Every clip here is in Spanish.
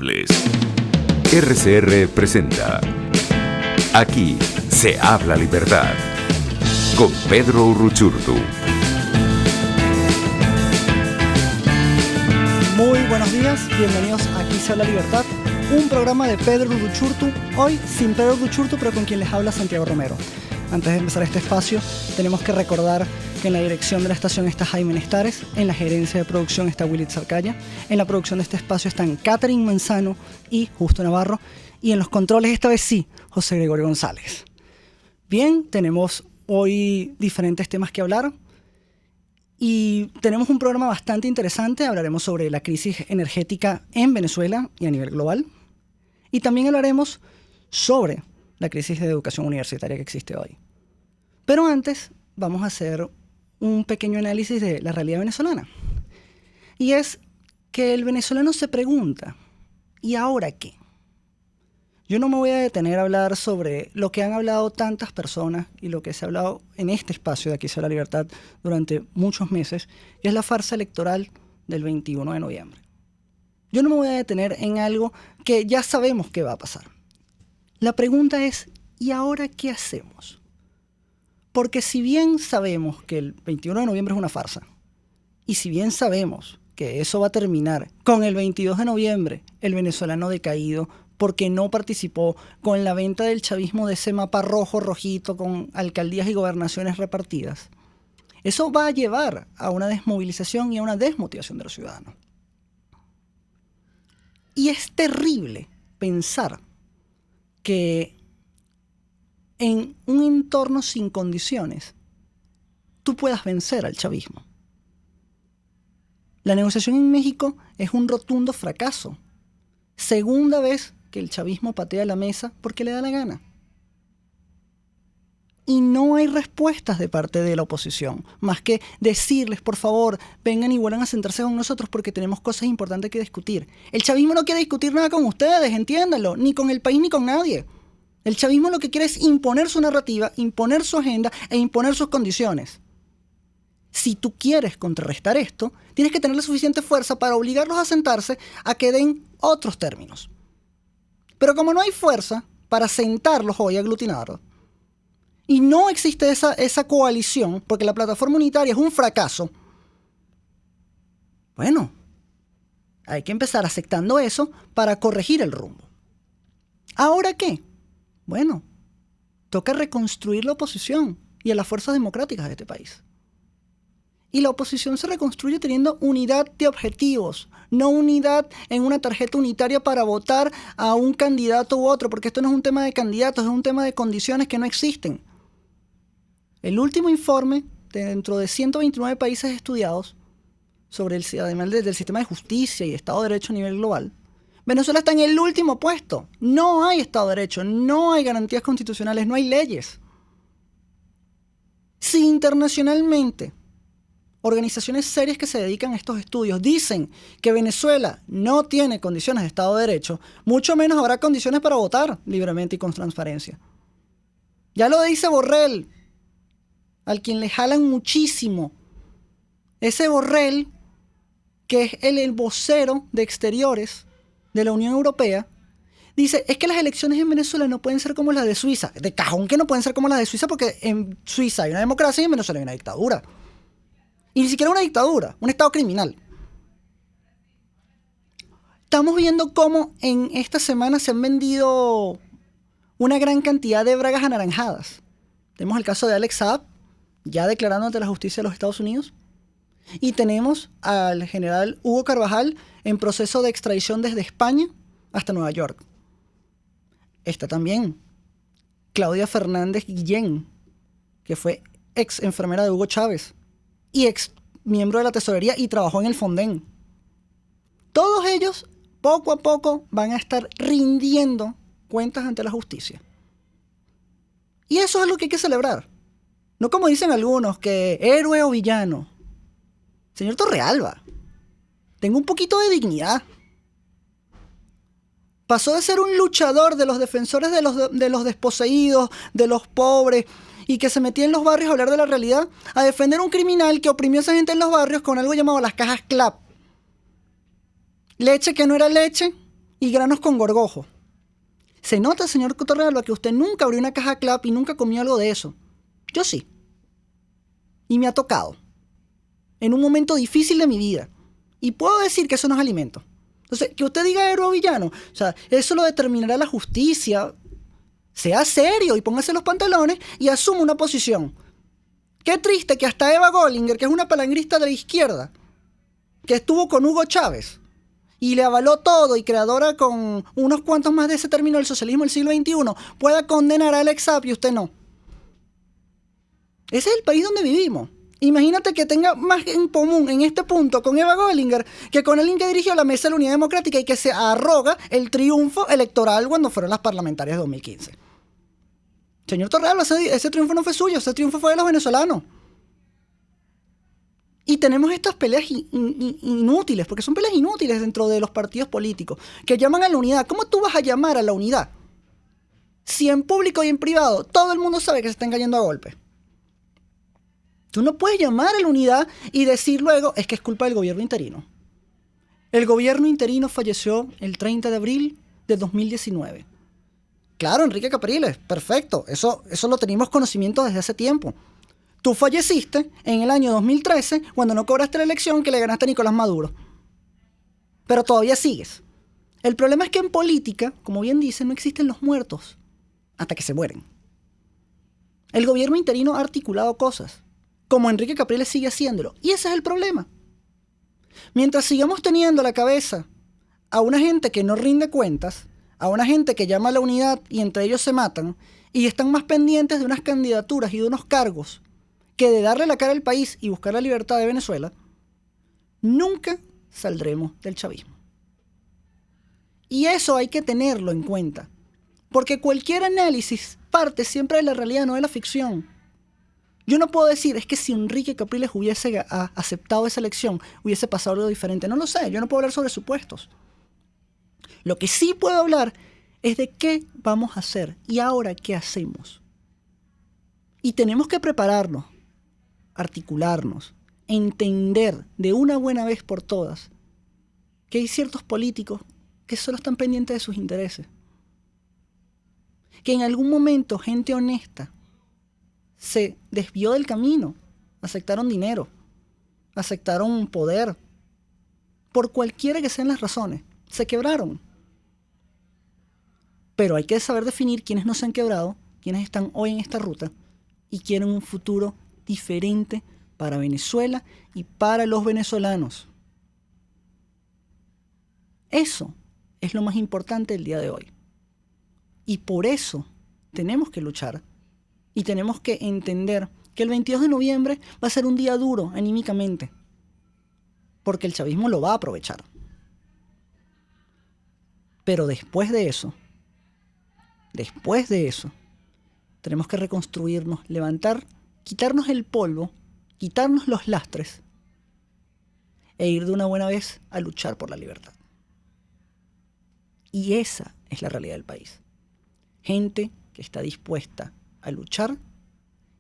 Irresponsables. RCR presenta Aquí se habla libertad con Pedro Uruchurtu. Muy buenos días, bienvenidos a Aquí se habla libertad, un programa de Pedro Uruchurtu, hoy sin Pedro Uruchurtu, pero con quien les habla Santiago Romero. Antes de empezar este espacio, tenemos que recordar que en la dirección de la estación está Jaime Nestares, en la gerencia de producción está Willy Zarcaya, en la producción de este espacio están Catherine Manzano y Justo Navarro, y en los controles esta vez sí, José Gregorio González. Bien, tenemos hoy diferentes temas que hablar y tenemos un programa bastante interesante. Hablaremos sobre la crisis energética en Venezuela y a nivel global, y también hablaremos sobre la crisis de educación universitaria que existe hoy. Pero antes vamos a hacer un pequeño análisis de la realidad venezolana. Y es que el venezolano se pregunta, ¿y ahora qué? Yo no me voy a detener a hablar sobre lo que han hablado tantas personas y lo que se ha hablado en este espacio de Aquí se habla libertad durante muchos meses, y es la farsa electoral del 21 de noviembre. Yo no me voy a detener en algo que ya sabemos que va a pasar. La pregunta es, ¿y ahora qué hacemos? Porque si bien sabemos que el 21 de noviembre es una farsa, y si bien sabemos que eso va a terminar con el 22 de noviembre, el venezolano decaído, porque no participó con la venta del chavismo de ese mapa rojo, rojito, con alcaldías y gobernaciones repartidas, eso va a llevar a una desmovilización y a una desmotivación de los ciudadanos. Y es terrible pensar que en un entorno sin condiciones tú puedas vencer al chavismo. La negociación en México es un rotundo fracaso. Segunda vez que el chavismo patea la mesa porque le da la gana. Y no hay respuestas de parte de la oposición, más que decirles, por favor, vengan y vuelvan a sentarse con nosotros porque tenemos cosas importantes que discutir. El chavismo no quiere discutir nada con ustedes, entiéndanlo, ni con el país ni con nadie. El chavismo lo que quiere es imponer su narrativa, imponer su agenda e imponer sus condiciones. Si tú quieres contrarrestar esto, tienes que tener la suficiente fuerza para obligarlos a sentarse a que den otros términos. Pero como no hay fuerza para sentarlos hoy, aglutinarlos, y no existe esa coalición, porque la plataforma unitaria es un fracaso, bueno, hay que empezar aceptando eso para corregir el rumbo. ¿Ahora qué? Bueno, toca reconstruir la oposición y a las fuerzas democráticas de este país. Y la oposición se reconstruye teniendo unidad de objetivos, no unidad en una tarjeta unitaria para votar a un candidato u otro, porque esto no es un tema de candidatos, es un tema de condiciones que no existen. El último informe, dentro de 129 países estudiados, sobre además del sistema de justicia y Estado de Derecho a nivel global, Venezuela está en el último puesto. No hay Estado de Derecho, no hay garantías constitucionales, no hay leyes. Si internacionalmente organizaciones serias que se dedican a estos estudios dicen que Venezuela no tiene condiciones de Estado de Derecho, mucho menos habrá condiciones para votar libremente y con transparencia. Ya lo dice Borrell, al quien le jalan muchísimo. Ese Borrell, que es el vocero de Exteriores de la Unión Europea, dice, es que las elecciones en Venezuela no pueden ser como las de Suiza. De cajón que no pueden ser como las de Suiza, porque en Suiza hay una democracia y en Venezuela hay una dictadura. Y ni siquiera una dictadura, un estado criminal. Estamos viendo cómo en esta semana se han vendido una gran cantidad de bragas anaranjadas. Tenemos el caso de Alex Saab, ya declarando ante la justicia de los Estados Unidos. Y tenemos al general Hugo Carvajal en proceso de extradición desde España hasta Nueva York. Está también Claudia Fernández Guillén, que fue ex enfermera de Hugo Chávez y ex miembro de la tesorería y trabajó en el Fonden. Todos ellos, poco a poco, van a estar rindiendo cuentas ante la justicia. Y eso es lo que hay que celebrar. No como dicen algunos, que héroe o villano. Señor Torrealba, tenga un poquito de dignidad. Pasó de ser un luchador de los defensores de los desposeídos, de los pobres, y que se metía en los barrios a hablar de la realidad, a defender a un criminal que oprimió a esa gente en los barrios con algo llamado las cajas CLAP. Leche que no era leche, y granos con gorgojo. Se nota, señor Torrealba, que usted nunca abrió una caja Clap y nunca comió algo de eso. Yo sí. Y me ha tocado. En un momento difícil de mi vida. Y puedo decir que eso no es alimento. Entonces, que usted diga héroe o villano, o sea, eso lo determinará la justicia. Sea serio y póngase los pantalones y asuma una posición. Qué triste que hasta Eva Gollinger, que es una palangrista de la izquierda, que estuvo con Hugo Chávez y le avaló todo y creadora con unos cuantos más de ese término del socialismo del siglo XXI, pueda condenar a Alex Saab y usted no. Ese es el país donde vivimos. Imagínate que tenga más en común en este punto con Eva Gollinger que con alguien que dirigió la Mesa de la Unidad Democrática y que se arroga el triunfo electoral cuando fueron las parlamentarias de 2015. Señor Torrealba, ese triunfo no fue suyo, ese triunfo fue de los venezolanos. Y tenemos estas peleas inútiles, porque son peleas inútiles dentro de los partidos políticos, que llaman a la unidad. ¿Cómo tú vas a llamar a la unidad si en público y en privado todo el mundo sabe que se están cayendo a golpes? Tú no puedes llamar a la unidad y decir luego, es que es culpa del gobierno interino. El gobierno interino falleció el 30 de abril de 2019. Claro, Enrique Capriles, perfecto. Eso lo teníamos conocimiento desde hace tiempo. Tú falleciste en el año 2013 cuando no cobraste la elección que le ganaste a Nicolás Maduro. Pero todavía sigues. El problema es que en política, como bien dicen, no existen los muertos hasta que se mueren. El gobierno interino ha articulado cosas, como Enrique Capriles sigue haciéndolo. Y ese es el problema. Mientras sigamos teniendo a la cabeza a una gente que no rinde cuentas, a una gente que llama a la unidad y entre ellos se matan, y están más pendientes de unas candidaturas y de unos cargos que de darle la cara al país y buscar la libertad de Venezuela, nunca saldremos del chavismo. Y eso hay que tenerlo en cuenta, porque cualquier análisis parte siempre de la realidad, no de la ficción. Yo no puedo decir, es que si Enrique Capriles hubiese aceptado esa elección, hubiese pasado algo diferente. No lo sé, yo no puedo hablar sobre supuestos. Lo que sí puedo hablar es de qué vamos a hacer y ahora qué hacemos. Y tenemos que prepararnos, articularnos, entender de una buena vez por todas que hay ciertos políticos que solo están pendientes de sus intereses. Que en algún momento gente honesta se desvió del camino, aceptaron dinero, aceptaron poder, por cualquiera que sean las razones, se quebraron. Pero hay que saber definir quiénes no se han quebrado, quiénes están hoy en esta ruta y quieren un futuro diferente para Venezuela y para los venezolanos. Eso es lo más importante del día de hoy. Y por eso tenemos que luchar y tenemos que entender que el 22 de noviembre va a ser un día duro anímicamente, porque el chavismo lo va a aprovechar. Pero después de eso, tenemos que reconstruirnos, levantar, quitarnos el polvo, quitarnos los lastres e ir de una buena vez a luchar por la libertad. Y esa es la realidad del país. Gente que está dispuesta a luchar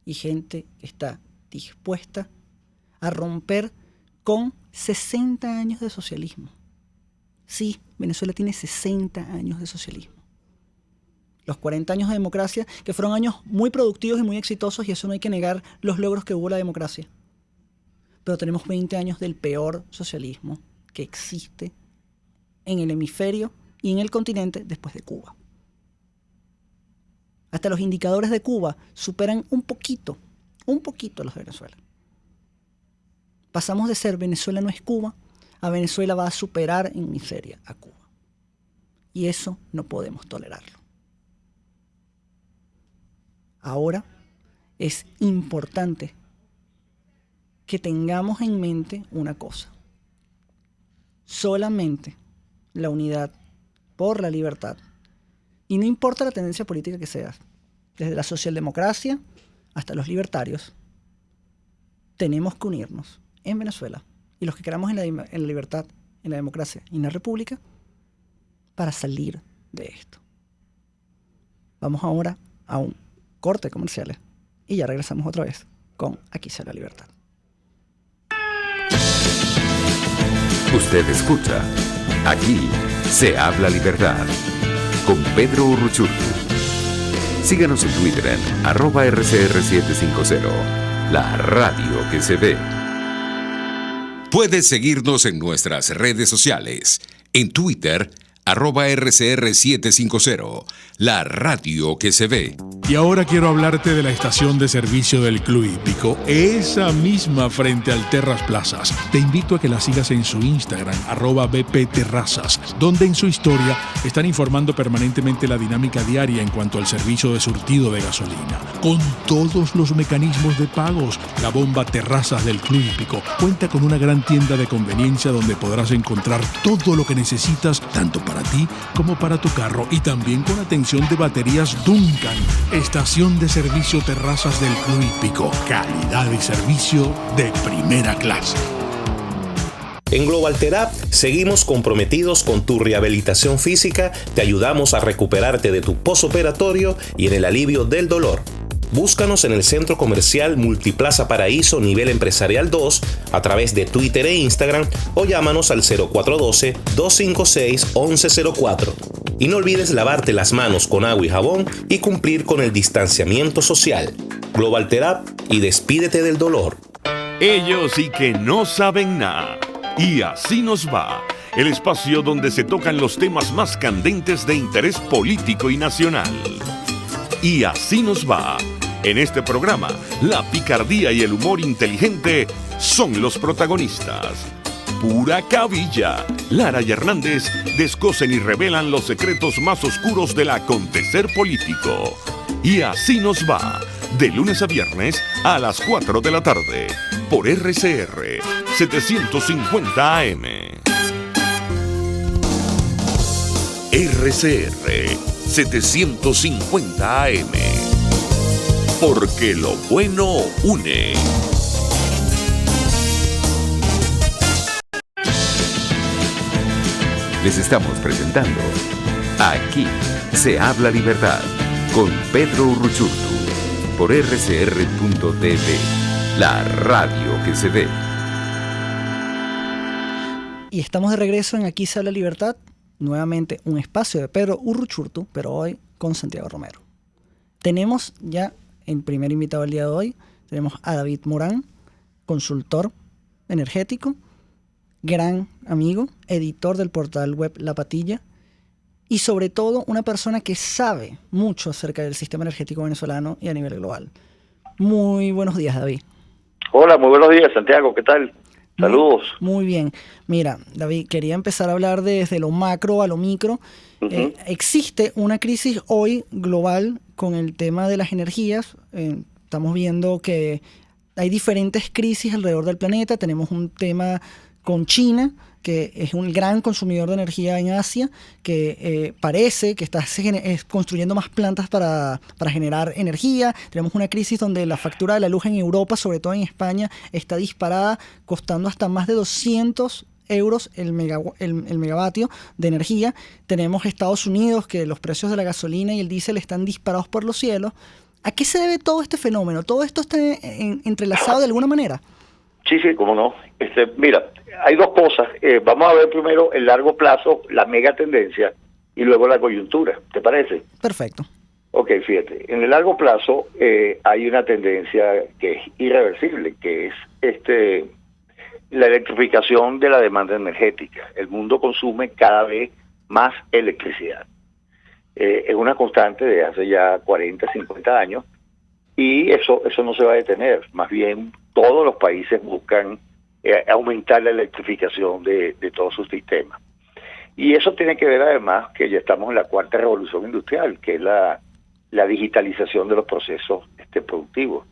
y gente que está dispuesta a romper con 60 años de socialismo. Sí, Venezuela tiene 60 años de socialismo. Los 40 años de democracia, que fueron años muy productivos y muy exitosos, y eso no hay que negar los logros que hubo la democracia. Pero tenemos 20 años del peor socialismo que existe en el hemisferio y en el continente después de Cuba. Hasta los indicadores de Cuba superan un poquito a los de Venezuela. Pasamos de ser Venezuela no es Cuba, a Venezuela va a superar en miseria a Cuba. Y eso no podemos tolerarlo. Ahora es importante que tengamos en mente una cosa. Solamente la unidad por la libertad, y no importa la tendencia política que sea, desde la socialdemocracia hasta los libertarios, tenemos que unirnos en Venezuela, y los que queramos en la libertad, en la democracia y en la república, para salir de esto. Vamos ahora a un corte comerciales y ya regresamos otra vez con Aquí se habla libertad. Usted escucha Aquí se habla libertad. Con Pedro Urruchurtu. Síganos en Twitter en @RCR750. La radio que se ve. Puedes seguirnos en nuestras redes sociales. En Twitter, @RCR750. La radio que se ve. Y ahora quiero hablarte de la estación de servicio del Club Hípico, esa misma frente al Terras Plazas. Te invito a que la sigas en su Instagram, @BPTerrazas, donde en su historia están informando permanentemente la dinámica diaria en cuanto al servicio de surtido de gasolina. Con todos los mecanismos de pagos, la bomba Terrazas del Club Hípico cuenta con una gran tienda de conveniencia donde podrás encontrar todo lo que necesitas, tanto para ti como para tu carro, y también con atención de baterías Duncan. Estación de servicio Terrazas del Club Hípico. Calidad y servicio de primera clase. En Global Therap seguimos comprometidos con tu rehabilitación física, te ayudamos a recuperarte de tu posoperatorio y en el alivio del dolor. Búscanos en el Centro Comercial Multiplaza Paraíso Nivel Empresarial 2 a través de Twitter e Instagram o llámanos al 0412-256-1104. Y no olvides lavarte las manos con agua y jabón y cumplir con el distanciamiento social. Global Therap y despídete del dolor. Ellos sí que no saben nada. Y así nos va. El espacio donde se tocan los temas más candentes de interés político y nacional. Y así nos va. En este programa, la picardía y el humor inteligente son los protagonistas. Pura cabilla. Lara y Hernández descosen y revelan los secretos más oscuros del acontecer político. Y así nos va. De lunes a viernes a las 4 de la tarde. Por RCR 750 AM. RCR 750 AM. Porque lo bueno une. Les estamos presentando Aquí se habla libertad con Pedro Urruchurtu por rcr.tv, la radio que se ve. Y estamos de regreso en Aquí se habla libertad, nuevamente un espacio de Pedro Urruchurtu, pero hoy con Santiago Romero. Tenemos ya el primer invitado del día de hoy, tenemos a David Morán, consultor energético, gran amigo, editor del portal web La Patilla y sobre todo una persona que sabe mucho acerca del sistema energético venezolano y a nivel global. Muy buenos días, David. Hola, muy buenos días, Santiago, ¿qué tal? Saludos. Muy bien. Mira, David, quería empezar a hablar desde lo macro a lo micro. Existe una crisis hoy global con el tema de las energías. Estamos viendo que hay diferentes crisis alrededor del planeta. Tenemos un tema con China, que es un gran consumidor de energía en Asia, que parece que está construyendo más plantas para generar energía. Tenemos una crisis donde la factura de la luz en Europa, sobre todo en España, está disparada, costando hasta más de 200 euros el megavatio de energía. Tenemos Estados Unidos, que los precios de la gasolina y el diésel están disparados por los cielos. ¿A qué se debe todo este fenómeno? ¿Todo esto está entrelazado de alguna manera? Sí, cómo no. Mira, hay dos cosas. Vamos a ver primero el largo plazo, la mega tendencia, y luego la coyuntura. ¿Te parece? Perfecto. Ok, fíjate. En el largo plazo hay una tendencia que es irreversible, que es la electrificación de la demanda energética. El mundo consume cada vez más electricidad. Es una constante de hace ya 40, 50 años, y eso no se va a detener. Más bien, todos los países buscan aumentar la electrificación de todos sus sistemas. Y eso tiene que ver además que ya estamos en la cuarta revolución industrial, que es la digitalización de los procesos productivos.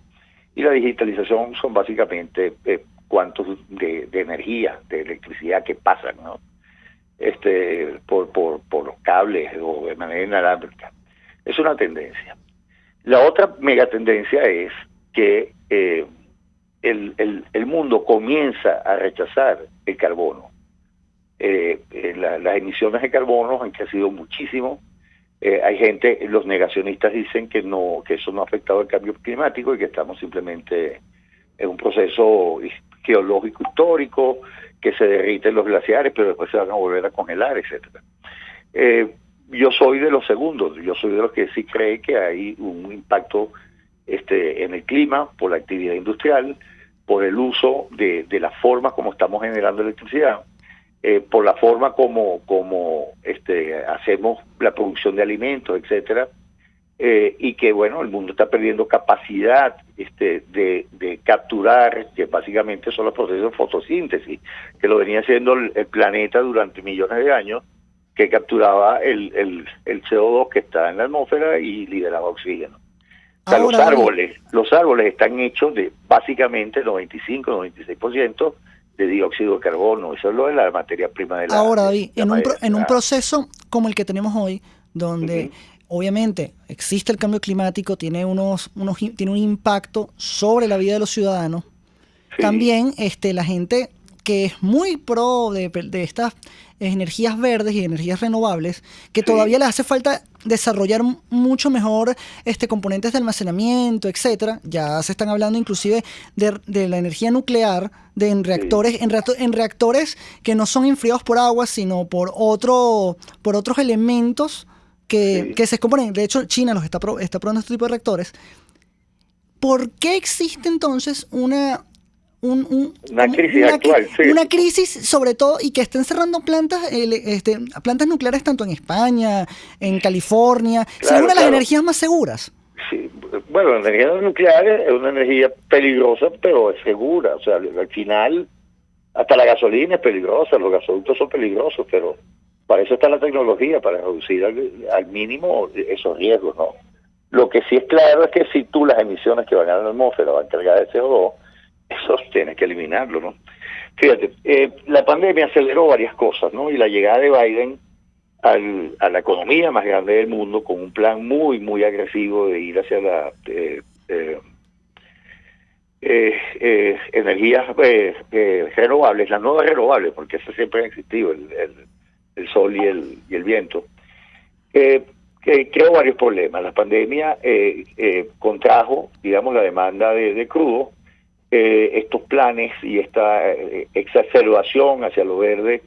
Y la digitalización son básicamente cuántos de energía, de electricidad que pasan, ¿no? por los cables o de manera inalámbrica. Es una tendencia. La otra megatendencia es que el mundo comienza a rechazar el carbono. Las emisiones de carbono han crecido muchísimo. Hay gente, los negacionistas dicen que eso no ha afectado el cambio climático y que estamos simplemente en un proceso geológico histórico, que se derriten los glaciares, pero después se van a volver a congelar, etcétera. Yo soy de los segundos, yo soy de los que sí cree que hay un impacto en el clima por la actividad industrial, por el uso de la forma como estamos generando electricidad, por la forma como hacemos la producción de alimentos, etcétera, y que bueno, el mundo está perdiendo capacidad de capturar, que básicamente son los procesos de fotosíntesis, que lo venía haciendo el planeta durante millones de años, que capturaba el CO2 que está en la atmósfera y liberaba oxígeno. O sea, los árboles están hechos de básicamente 95-96% de dióxido de carbono. Eso es lo de la materia prima de la... Ahora, David, en un proceso como el que tenemos hoy, donde obviamente existe el cambio climático, tiene tiene un impacto sobre la vida de los ciudadanos, también la gente que es muy pro de estas energías verdes y energías renovables, que todavía les hace falta desarrollar mucho mejor componentes de almacenamiento, etcétera. Ya se están hablando inclusive de la energía nuclear, en reactores que no son enfriados por agua, sino por otros elementos que se descomponen. De hecho, China está probando este tipo de reactores. ¿Por qué existe entonces una crisis actual, una crisis sobre todo, y que estén cerrando plantas nucleares tanto en España, en California, siendo una de las energías más seguras? Sí, bueno, la energía nuclear es una energía peligrosa, pero es segura. O sea, al final, hasta la gasolina es peligrosa, los gasoductos son peligrosos, pero para eso está la tecnología, para reducir al mínimo esos riesgos, ¿no? Lo que sí es claro es que si tú las emisiones que van a la atmósfera van cargadas de CO2, eso tienes que eliminarlo, ¿no? Fíjate, la pandemia aceleró varias cosas, ¿no? Y la llegada de Biden a la economía más grande del mundo, con un plan muy, muy agresivo de ir hacia la energías renovables, las nuevas renovables, porque eso siempre ha existido, el sol y el viento, que creó varios problemas. La pandemia contrajo, digamos, la demanda de crudo. Estos planes y esta exacerbación hacia lo verde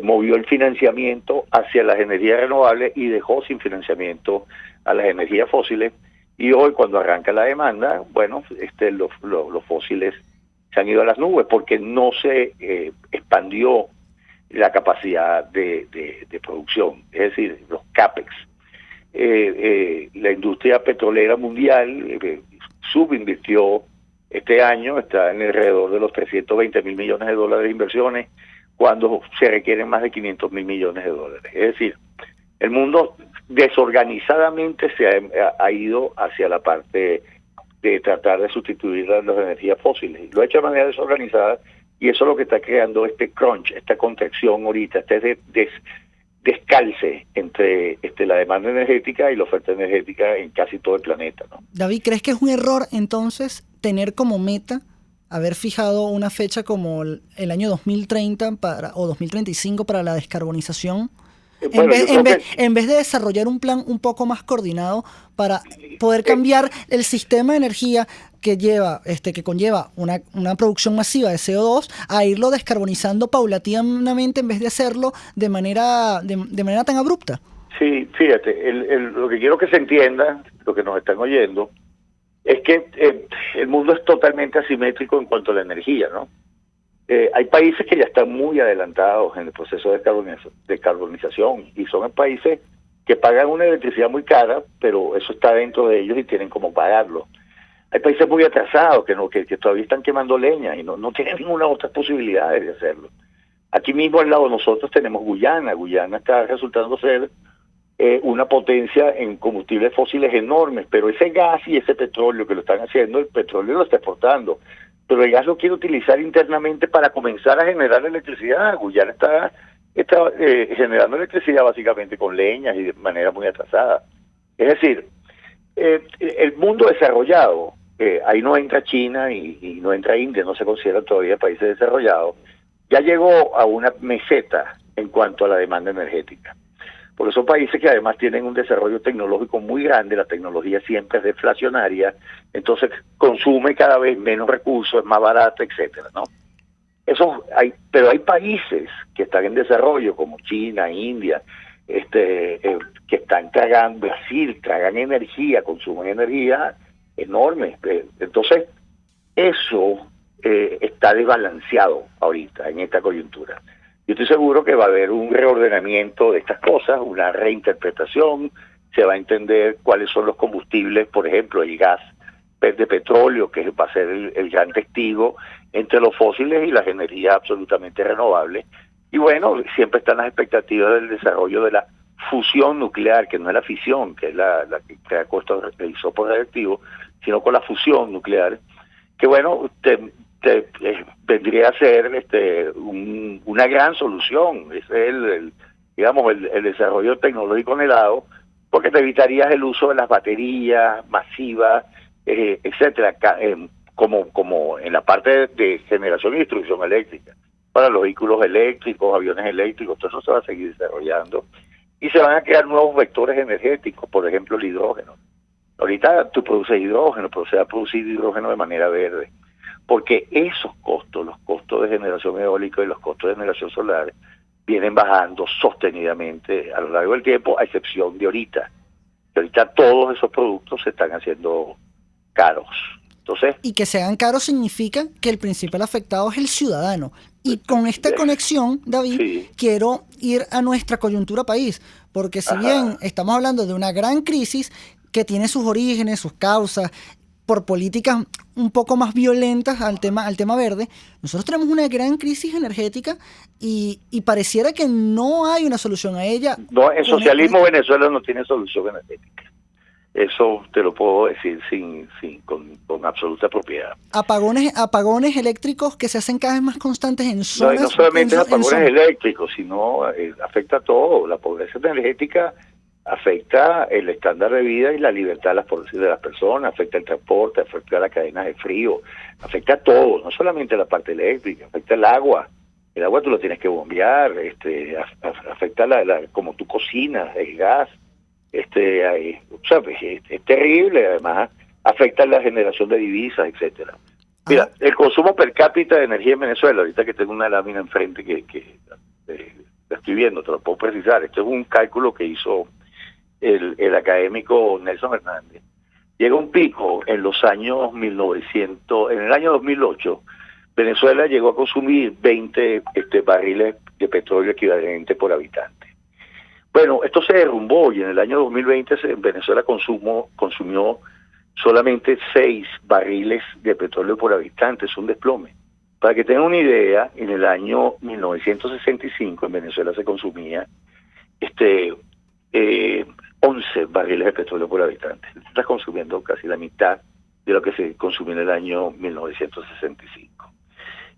movió el financiamiento hacia las energías renovables y dejó sin financiamiento a las energías fósiles. Y hoy, cuando arranca la demanda, bueno, los fósiles se han ido a las nubes porque no se expandió la capacidad de producción, es decir, los CAPEX. La industria petrolera mundial subinvirtió. Este año está en alrededor de los 320 mil millones de dólares de inversiones, cuando se requieren más de 500 mil millones de dólares. Es decir, el mundo desorganizadamente se ha ido hacia la parte de tratar de sustituir las energías fósiles. Lo ha hecho de manera desorganizada, y eso es lo que está creando este crunch, esta contracción ahorita, este descalce entre la demanda energética y la oferta energética en casi todo el planeta, ¿no? David, ¿crees que es un error entonces tener como meta haber fijado una fecha como el año 2030 o 2035 para la descarbonización? Bueno, en vez de desarrollar un plan un poco más coordinado para poder cambiar el sistema de energía que conlleva una producción masiva de CO2, a irlo descarbonizando paulatinamente en vez de hacerlo de manera tan abrupta. Sí, fíjate, lo que quiero que se entienda, lo que nos están oyendo, es que el mundo es totalmente asimétrico en cuanto a la energía, ¿no? Hay países que ya están muy adelantados en el proceso de descarbonización, y son países que pagan una electricidad muy cara, pero eso está dentro de ellos y tienen cómo pagarlo. Hay países muy atrasados que todavía están quemando leña y no tienen ninguna otra posibilidad de hacerlo. Aquí mismo al lado de nosotros tenemos Guyana. Guyana está resultando ser una potencia en combustibles fósiles enormes, pero ese gas y ese petróleo que lo están haciendo, el petróleo lo está exportando, pero el gas lo quiere utilizar internamente para comenzar a generar electricidad. Guyana está generando electricidad básicamente con leñas y de manera muy atrasada. Es decir, el mundo desarrollado, ahí no entra China y no entra India, no se consideran todavía países desarrollados, ya llegó a una meseta en cuanto a la demanda energética. porque son países que además tienen un desarrollo tecnológico muy grande, la tecnología siempre es deflacionaria, entonces consume cada vez menos recursos, es más barata, etcétera, ¿no? Pero hay países que están en desarrollo, como China, India, que están tragando, Brasil, tragan energía, consumen energía enorme. Entonces, eso está desbalanceado ahorita, en esta coyuntura. Yo estoy seguro que va a haber un reordenamiento de estas cosas, una reinterpretación, se va a entender cuáles son los combustibles, por ejemplo, el gas de petróleo, que va a ser el gran testigo entre los fósiles y las energías absolutamente renovables. Y bueno, siempre están las expectativas del desarrollo de la fusión nuclear, que no es la fisión, que es la que crea el isótopo radioactivo, sino con la fusión nuclear, que bueno, vendría a ser una gran solución. Ese es el desarrollo tecnológico anhelado, porque te evitarías el uso de las baterías masivas, etcétera, como en la parte de generación y distribución eléctrica, para los vehículos eléctricos, aviones eléctricos, todo eso se va a seguir desarrollando y se van a crear nuevos vectores energéticos, por ejemplo el hidrógeno. Ahorita tú produces hidrógeno, pero se va a producir hidrógeno de manera verde, porque esos costos, los costos de generación eólica y los costos de generación solar, vienen bajando sostenidamente a lo largo del tiempo, a excepción de ahorita. Que ahorita todos esos productos se están haciendo caros. Entonces, y que se hagan caros significa que el principal afectado es el ciudadano. Y con esta conexión, David, sí, quiero ir a nuestra coyuntura país, porque si bien estamos hablando de una gran crisis que tiene sus orígenes, sus causas, por políticas un poco más violentas al tema verde, nosotros tenemos una gran crisis energética y pareciera que no hay una solución a ella. No, el socialismo Venezuela no tiene solución energética. Eso te lo puedo decir con absoluta propiedad. Apagones eléctricos que se hacen cada vez más constantes en zonas. No solamente apagones eléctricos, sino afecta a todo. La pobreza energética afecta el estándar de vida y la libertad de las personas, afecta el transporte, afecta la cadena de frío, afecta a todo, no solamente la parte eléctrica, afecta el agua. El agua tú lo tienes que bombear, afecta como tú cocinas, el gas. Es terrible, además afecta la generación de divisas, etcétera. Mira, el consumo per cápita de energía en Venezuela, ahorita que tengo una lámina enfrente que la estoy viendo, te lo puedo precisar. Esto es un cálculo que hizo el académico Nelson Hernández. Llega un pico en los años en el año 2008, Venezuela llegó a consumir 20 barriles de petróleo equivalente por habitante. Bueno, esto se derrumbó y en el año 2020 Venezuela consumió solamente 6 barriles de petróleo por habitante, es un desplome. Para que tengan una idea, en el año 1965 en Venezuela se consumía 11 barriles de petróleo por habitante. Se está consumiendo casi la mitad de lo que se consumió en el año 1965.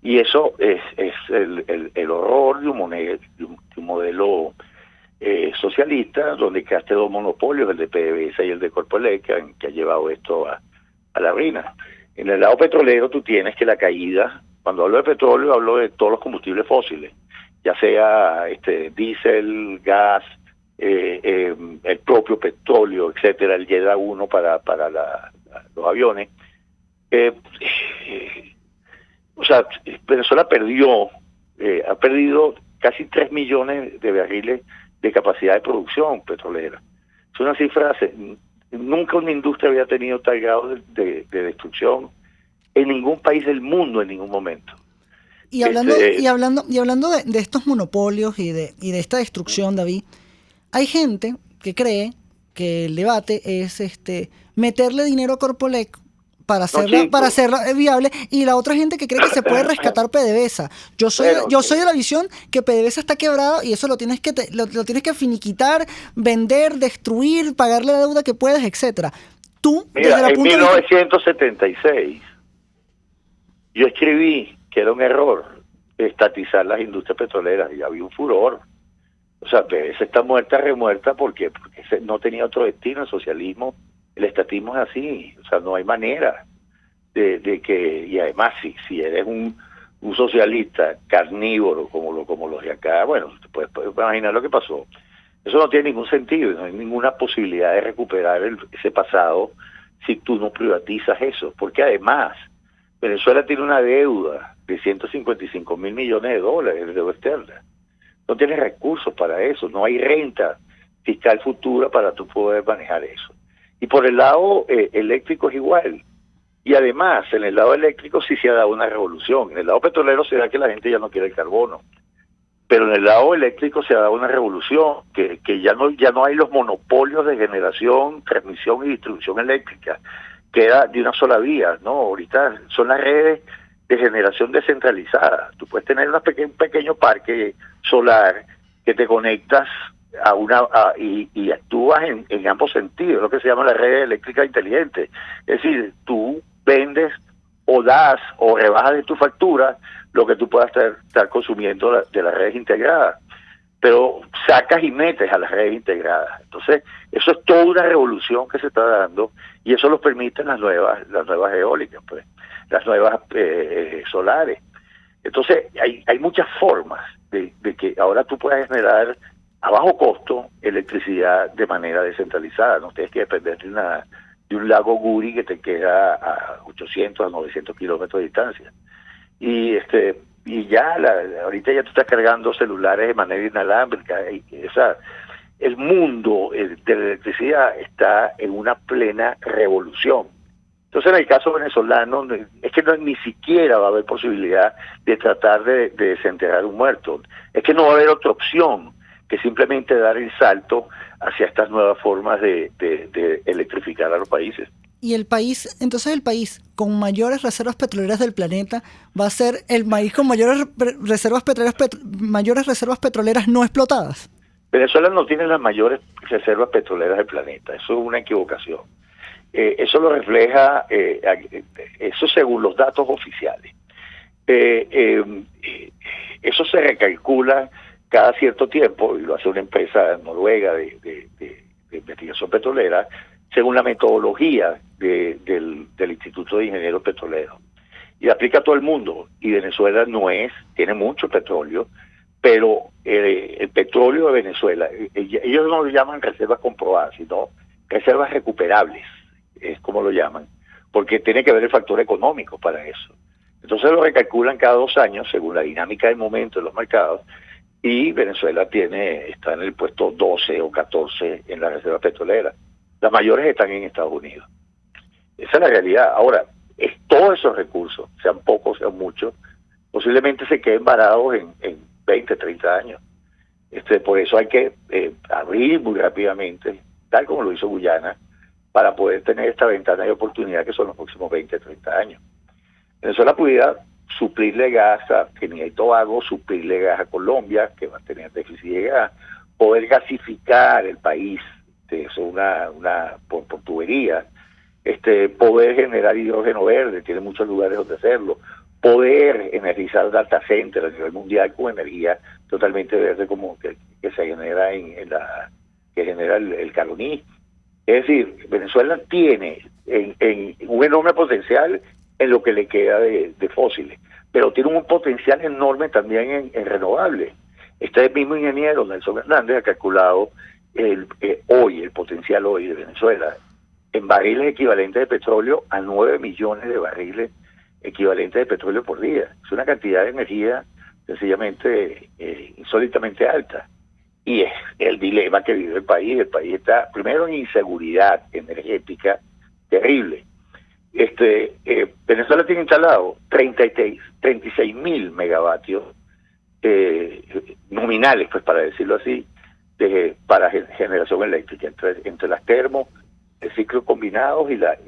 Y eso es el horror de un modelo socialista, donde quedaste 2 monopolios, el de PDVSA y el de Corpoelec, que ha llevado esto a la ruina. En el lado petrolero tú tienes que la caída, cuando hablo de petróleo hablo de todos los combustibles fósiles, ya sea diésel, gas, el propio petróleo, etcétera, el YEDA 1 para los aviones. Venezuela ha perdido casi 3 millones de barriles de capacidad de producción petrolera. Es una cifra, nunca una industria había tenido tal grado de destrucción en ningún país del mundo en ningún momento. Y hablando de estos monopolios y de esta destrucción, David, hay gente que cree que el debate es meterle dinero a Corpoelec para hacerla viable, y la otra gente que cree que se puede rescatar PDVSA. Yo soy de la visión que PDVSA está quebrado y eso lo tienes que finiquitar, vender, destruir, pagarle la deuda que puedas, etcétera. Tú, mira, en 1976 yo escribí que era un error estatizar las industrias petroleras y había un furor. O sea, PDVSA está remuerta porque no tenía otro destino. El socialismo, el estatismo es así, o sea, no hay manera de que, y además si eres un socialista carnívoro como los de acá, bueno, te puedes imaginar lo que pasó. Eso no tiene ningún sentido, no hay ninguna posibilidad de recuperar ese pasado si tú no privatizas eso, porque además Venezuela tiene una deuda de 155 mil millones de dólares de deuda externa. No tiene recursos para eso, no hay renta fiscal futura para tú poder manejar eso. Y por el lado eléctrico es igual. Y además, en el lado eléctrico sí se ha dado una revolución. En el lado petrolero será que la gente ya no quiere el carbono. Pero en el lado eléctrico se ha dado una revolución, que ya no hay los monopolios de generación, transmisión y distribución eléctrica, que era de una sola vía, ¿no? Ahorita son las redes de generación descentralizada. Tú puedes tener un pequeño parque solar que te conectas y actúas en ambos sentidos, lo que se llama la red eléctrica inteligente. Es decir, tú vendes o das o rebajas de tu factura lo que tú puedas estar consumiendo de las redes integradas, pero sacas y metes a las redes integradas. Entonces, eso es toda una revolución que se está dando, y eso lo permiten las nuevas eólicas, pues, las nuevas solares. Entonces, hay muchas formas de que ahora tú puedas generar a bajo costo electricidad de manera descentralizada. No tienes que depender de un lago Guri que te queda a 800 a 900 kilómetros de distancia. Y ya ahorita ya tú estás cargando celulares de manera inalámbrica. El mundo de la electricidad está en una plena revolución. Entonces, en el caso venezolano, es que ni siquiera va a haber posibilidad de tratar de desenterrar un muerto. Es que no va a haber otra opción que simplemente dar el salto hacia estas nuevas formas de electrificar a los países. Y el país con mayores reservas petroleras del planeta va a ser el país con mayores reservas petroleras no explotadas. Venezuela no tiene las mayores reservas petroleras del planeta, eso es una equivocación. Eso lo refleja, eso según los datos oficiales. Eso se recalcula cada cierto tiempo, y lo hace una empresa noruega de investigación petrolera, según la metodología del Instituto de Ingenieros Petroleros. Y aplica a todo el mundo. Y Venezuela tiene mucho petróleo, pero el petróleo de Venezuela, ellos no lo llaman reservas comprobadas, sino reservas recuperables, es como lo llaman, porque tiene que ver el factor económico para eso. Entonces lo recalculan cada 2 años, según la dinámica del momento de los mercados, y Venezuela está en el puesto 12 o 14 en la reserva petrolera. Las mayores están en Estados Unidos. Esa es la realidad. Ahora, todos esos recursos, sean pocos, sean muchos, posiblemente se queden varados en 20, 30 años. Por eso hay que abrir muy rápidamente, tal como lo hizo Guyana, para poder tener esta ventana de oportunidad que son los próximos 20, 30 años. Venezuela pudiera suplirle gas a Trinidad y Tobago, suplirle gas a Colombia, que va a tener déficit de gas, poder gasificar el país, eso por tubería, poder generar hidrógeno verde, tiene muchos lugares donde hacerlo, poder energizar data centers a nivel mundial con energía totalmente verde como que se genera que genera el Caroní. Es decir, Venezuela tiene un enorme potencial en lo que le queda de fósiles, pero tiene un potencial enorme también en renovables. Este mismo ingeniero, Nelson Hernández, ha calculado el potencial hoy de Venezuela en barriles equivalentes de petróleo a 9 millones de barriles equivalentes de petróleo por día. Es una cantidad de energía sencillamente insólitamente alta. Y es el dilema que vive el país. El país está primero en inseguridad energética terrible. Venezuela tiene instalado 36.000 megavatios nominales, pues para decirlo así, para generación eléctrica, entre las termos, el ciclo combinados y las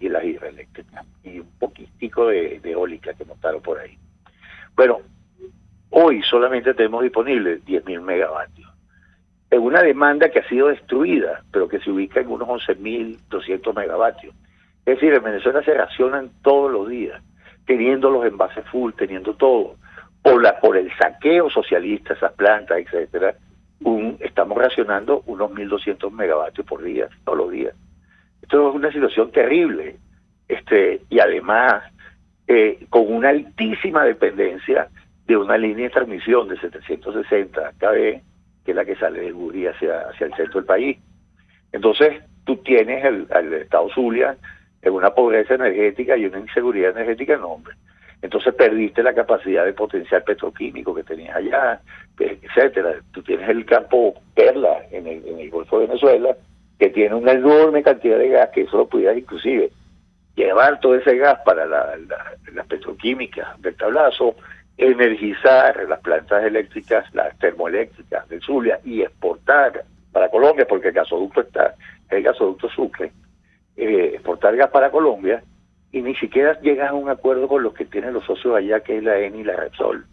hidroeléctricas, y un poquitico de eólica que montaron por ahí. Bueno, hoy solamente tenemos disponibles 10.000 megavatios. Es una demanda que ha sido destruida, pero que se ubica en unos 11.200 megavatios. Es decir, en Venezuela se racionan todos los días, teniendo los envases full, teniendo todo. Por el saqueo socialista, esas plantas, etcétera, estamos racionando unos 1.200 megavatios por día, todos los días. Esto es una situación terrible, y además con una altísima dependencia de una línea de transmisión de 760 kV que es la que sale del Gurí hacia el centro del país. Entonces, tú tienes al estado Zulia en una pobreza energética y una inseguridad energética enorme. Entonces perdiste la capacidad de potencial petroquímico que tenías allá, etcétera. Tú tienes el campo Perla en el Golfo de Venezuela, que tiene una enorme cantidad de gas, que eso lo pudieras inclusive llevar todo ese gas para las petroquímicas del Tablazo, energizar las plantas eléctricas, las termoeléctricas del Zulia y exportar para Colombia, porque el gasoducto Sucre, exportar gas para Colombia, y ni siquiera llegas a un acuerdo con los que tienen los socios allá, que es la ENI y la Repsol.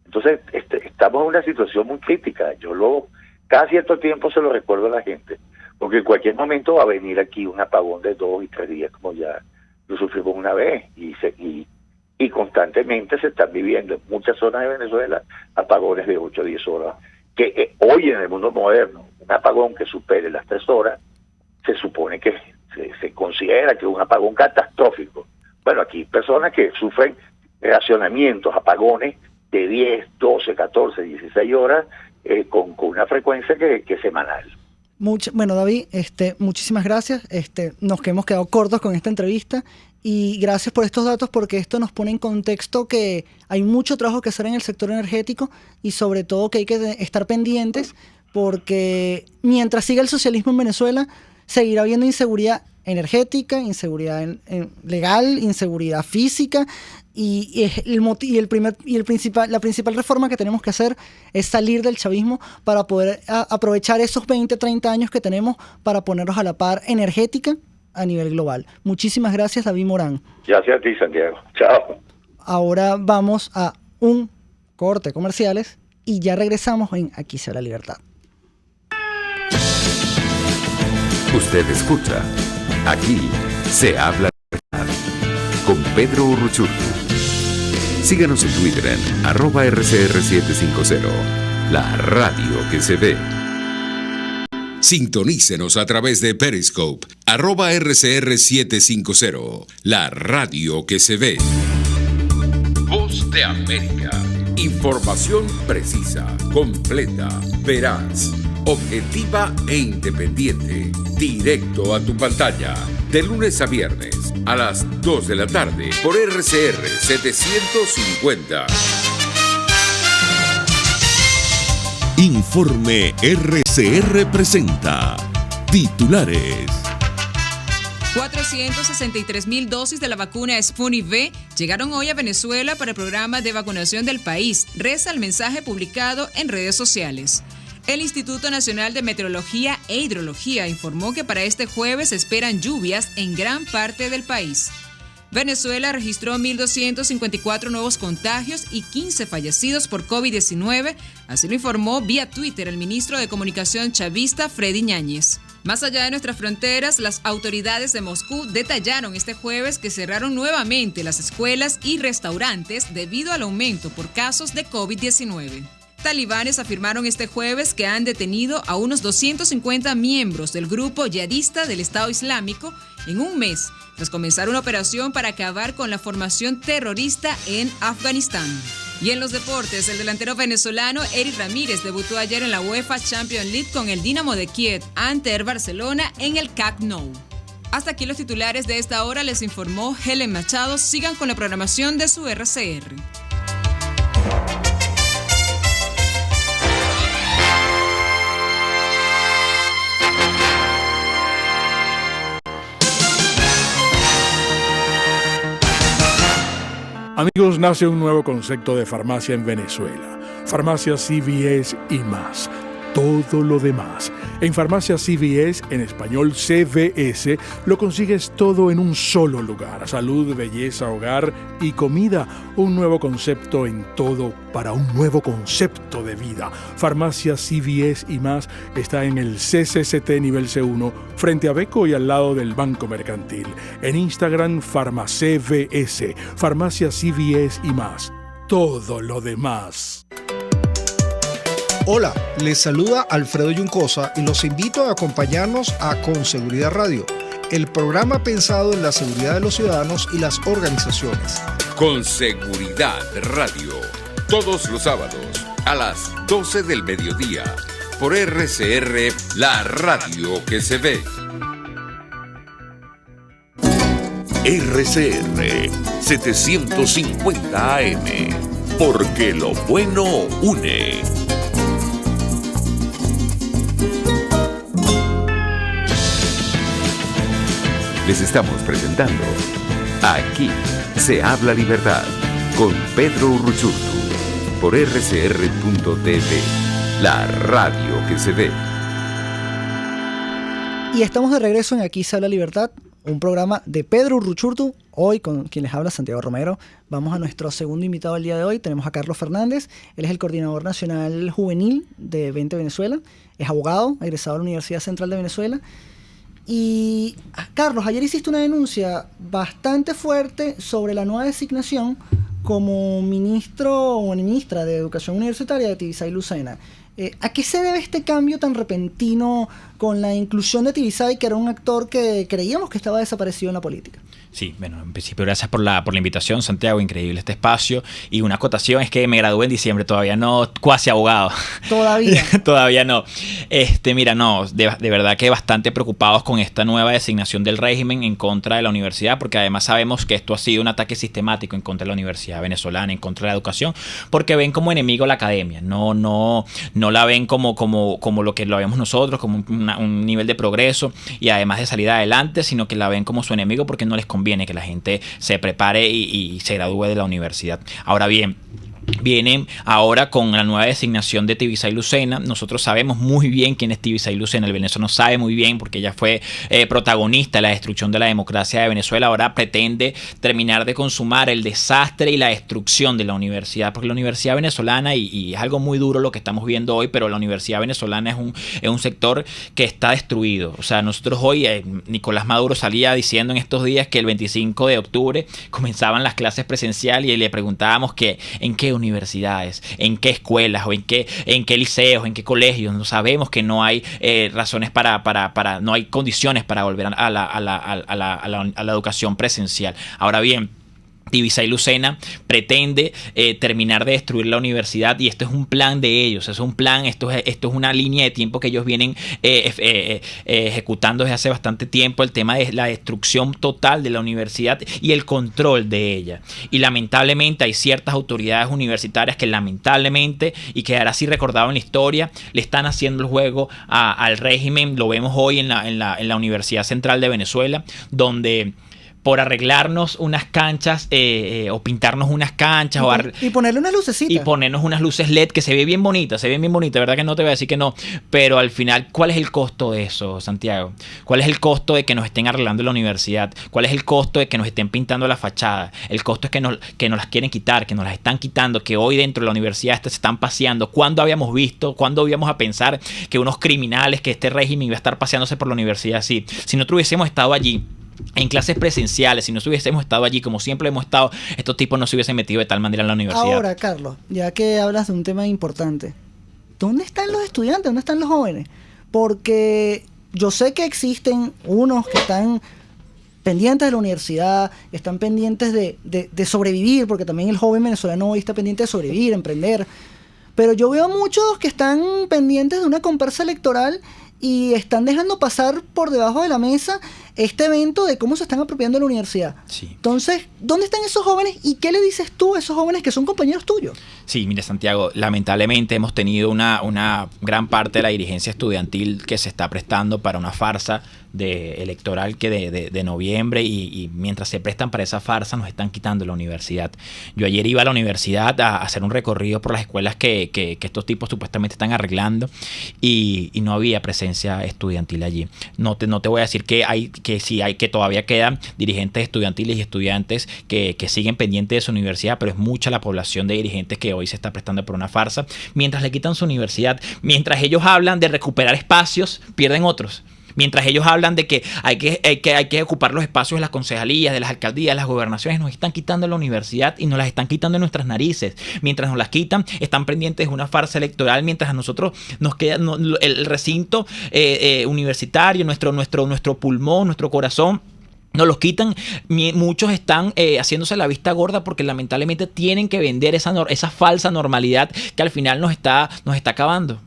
Entonces, estamos en una situación muy crítica. Cada cierto tiempo se lo recuerdo a la gente, porque en cualquier momento va a venir aquí un apagón de 2 y 3 días, como ya lo sufrimos una vez, y constantemente se están viviendo en muchas zonas de Venezuela apagones de 8 o 10 horas, que hoy en el mundo moderno, un apagón que supere las 3 horas, se supone que se considera que es un apagón catastrófico. Bueno, aquí hay personas que sufren racionamientos, apagones de 10, 12, 14, 16 horas con una frecuencia que es semanal. Bueno, David, muchísimas gracias. Nos hemos quedado cortos con esta entrevista y gracias por estos datos, porque esto nos pone en contexto que hay mucho trabajo que hacer en el sector energético y sobre todo que hay que estar pendientes, porque mientras siga el socialismo en Venezuela seguirá habiendo inseguridad energética, inseguridad legal, inseguridad física, la principal reforma que tenemos que hacer es salir del chavismo para poder aprovechar esos 20, 30 años que tenemos para ponernos a la par energética a nivel global. Muchísimas gracias, David Morán. Gracias a ti, Santiago. Chao. Ahora vamos a un corte de comerciales y ya regresamos en Aquí se habla libertad. Usted escucha Aquí se habla libertad con Pedro Urruchurtu. Síganos en Twitter en @RCR750, la radio que se ve. Sintonícenos a través de Periscope, @RCR750, la radio que se ve. Voz de América. Información precisa, completa, veraz, objetiva e independiente. Directo a tu pantalla. De lunes a viernes a las 2 de la tarde por RCR 750. Informe RCR presenta titulares. 463,000 dosis de la vacuna Sputnik V llegaron hoy a Venezuela para el programa de vacunación del país, reza el mensaje publicado en redes sociales. El Instituto Nacional de Meteorología e Hidrología informó que para este jueves se esperan lluvias en gran parte del país. Venezuela registró 1.254 nuevos contagios y 15 fallecidos por COVID-19, así lo informó vía Twitter el ministro de Comunicación chavista Freddy Ñáñez. Más allá de nuestras fronteras, las autoridades de Moscú detallaron este jueves que cerraron nuevamente las escuelas y restaurantes debido al aumento por casos de COVID-19. Talibanes afirmaron este jueves que han detenido a unos 250 miembros del grupo yihadista del Estado Islámico en un mes, tras comenzar una operación para acabar con la formación terrorista en Afganistán. Y en los deportes, el delantero venezolano Eric Ramírez debutó ayer en la UEFA Champions League con el Dinamo de Kiev ante el Barcelona en el Camp Nou. Hasta aquí los titulares de esta hora, les informó Helen Machado. Sigan con la programación de su RCR. Amigos, nace un nuevo concepto de farmacia en Venezuela. Farmacia CVS y más. Todo lo demás. En Farmacia CVS, en español CVS, lo consigues todo en un solo lugar. Salud, belleza, hogar y comida. Un nuevo concepto en todo para un nuevo concepto de vida. Farmacia CVS y más está en el CCCT nivel C1, frente a Beco y al lado del Banco Mercantil. En Instagram, FarmaCVS. Farmacia CVS y más. Todo lo demás. Hola, les saluda Alfredo Yuncosa y los invito a acompañarnos a Con Seguridad Radio, el programa pensado en la seguridad de los ciudadanos y las organizaciones. Con Seguridad Radio, todos los sábados, a las 12 del mediodía, por RCR, la radio que se ve. RCR 750 AM, porque lo bueno une. Les estamos presentando Aquí se habla libertad con Pedro Urruchurtu por rcr.tv, la radio que se ve. Y estamos de regreso en Aquí se habla libertad, un programa de Pedro Urruchurtu. Hoy con quien les habla Santiago Romero. Vamos a nuestro segundo invitado del día de hoy. Tenemos a Carlos Fernández. Él es el coordinador nacional juvenil de 20 Venezuela. Es abogado, egresado de la Universidad Central de Venezuela. Y Carlos, ayer hiciste una denuncia bastante fuerte sobre la nueva designación como ministro o ministra de Educación Universitaria de Tibisay Lucena. ¿A qué se debe este cambio tan repentino con la inclusión de Tibisay, que era un actor que creíamos que estaba desaparecido en la política? Sí, bueno, en principio gracias por la invitación, Santiago, increíble este espacio. Y una acotación es que me gradué en diciembre, todavía no, cuasi abogado. Todavía. Todavía no. Mira, no, de verdad que bastante preocupados con esta nueva designación del régimen en contra de la universidad, porque además sabemos que esto ha sido un ataque sistemático en contra de la universidad venezolana, en contra de la educación, porque ven como enemigo la academia, no la ven como lo que lo vemos nosotros, como un nivel de progreso y además de salir adelante, sino que la ven como su enemigo porque no les conviene que la gente se prepare y se gradúe de la universidad. Ahora bien, vienen ahora con la nueva designación de Tibisay Lucena. Nosotros sabemos muy bien quién es Tibisay Lucena. El venezolano sabe muy bien porque ella fue protagonista de la destrucción de la democracia de Venezuela. Ahora pretende terminar de consumar el desastre y la destrucción de la universidad, porque la universidad venezolana, y es algo muy duro lo que estamos viendo hoy, pero la universidad venezolana es un sector que está destruido. O sea, nosotros hoy, Nicolás Maduro salía diciendo en estos días que el 25 de octubre comenzaban las clases presenciales y le preguntábamos que en qué universidades, en qué escuelas o en qué liceos, en qué colegios. No sabemos que no hay razones no hay condiciones para volver a la educación presencial. Ahora bien, Tibisay Lucena pretende terminar de destruir la universidad, y esto es un plan de ellos, es un plan, esto es una línea de tiempo que ellos vienen ejecutando desde hace bastante tiempo, el tema de la destrucción total de la universidad y el control de ella. Y lamentablemente hay ciertas autoridades universitarias que lamentablemente, y quedará así recordado en la historia, le están haciendo el juego al régimen. Lo vemos hoy en la Universidad Central de Venezuela, donde por arreglarnos unas canchas o pintarnos unas canchas y ponerle unas lucecitas. Y ponernos unas luces LED que se ve bien bonita, verdad que no te voy a decir que no, pero al final, ¿cuál es el costo de eso, Santiago? ¿Cuál es el costo de que nos estén arreglando la universidad? ¿Cuál es el costo de que nos estén pintando la fachada? El costo es que nos las quieren quitar, que nos las están quitando, que hoy dentro de la universidad se están paseando. ¿Cuándo habíamos visto, cuándo íbamos a pensar que unos criminales, que este régimen iba a estar paseándose por la universidad así? Si no hubiésemos estado allí en clases presenciales, si no hubiésemos estado allí como siempre hemos estado, estos tipos no se hubiesen metido de tal manera en la universidad. Ahora, Carlos, ya que hablas de un tema importante, ¿dónde están los estudiantes? ¿Dónde están los jóvenes? Porque yo sé que existen unos que están pendientes de la universidad, están pendientes de sobrevivir, porque también el joven venezolano hoy está pendiente de sobrevivir, emprender, pero yo veo muchos que están pendientes de una comparsa electoral y están dejando pasar por debajo de la mesa este evento de cómo se están apropiando de la universidad. Sí. Entonces, ¿dónde están esos jóvenes y qué le dices tú a esos jóvenes que son compañeros tuyos? Sí, mire, Santiago, lamentablemente hemos tenido una gran parte de la dirigencia estudiantil que se está prestando para una farsa electoral que de noviembre, y mientras se prestan para esa farsa nos están quitando la universidad. Yo ayer iba a la universidad a hacer un recorrido por las escuelas que estos tipos supuestamente están arreglando, y no había presencia estudiantil allí. No te voy a decir que todavía quedan dirigentes estudiantiles y estudiantes que siguen pendientes de su universidad, pero es mucha la población de dirigentes que hoy se está prestando por una farsa. Mientras le quitan su universidad, mientras ellos hablan de recuperar espacios, pierden otros. Mientras ellos hablan de que hay que ocupar los espacios de las concejalías, de las alcaldías, de las gobernaciones, nos están quitando la universidad y nos las están quitando en nuestras narices. Mientras nos las quitan, están pendientes de una farsa electoral, mientras a nosotros nos queda el recinto universitario, nuestro pulmón, nuestro corazón, Nos los quitan, muchos están haciéndose la vista gorda porque lamentablemente tienen que vender esa falsa normalidad que al final nos está acabando.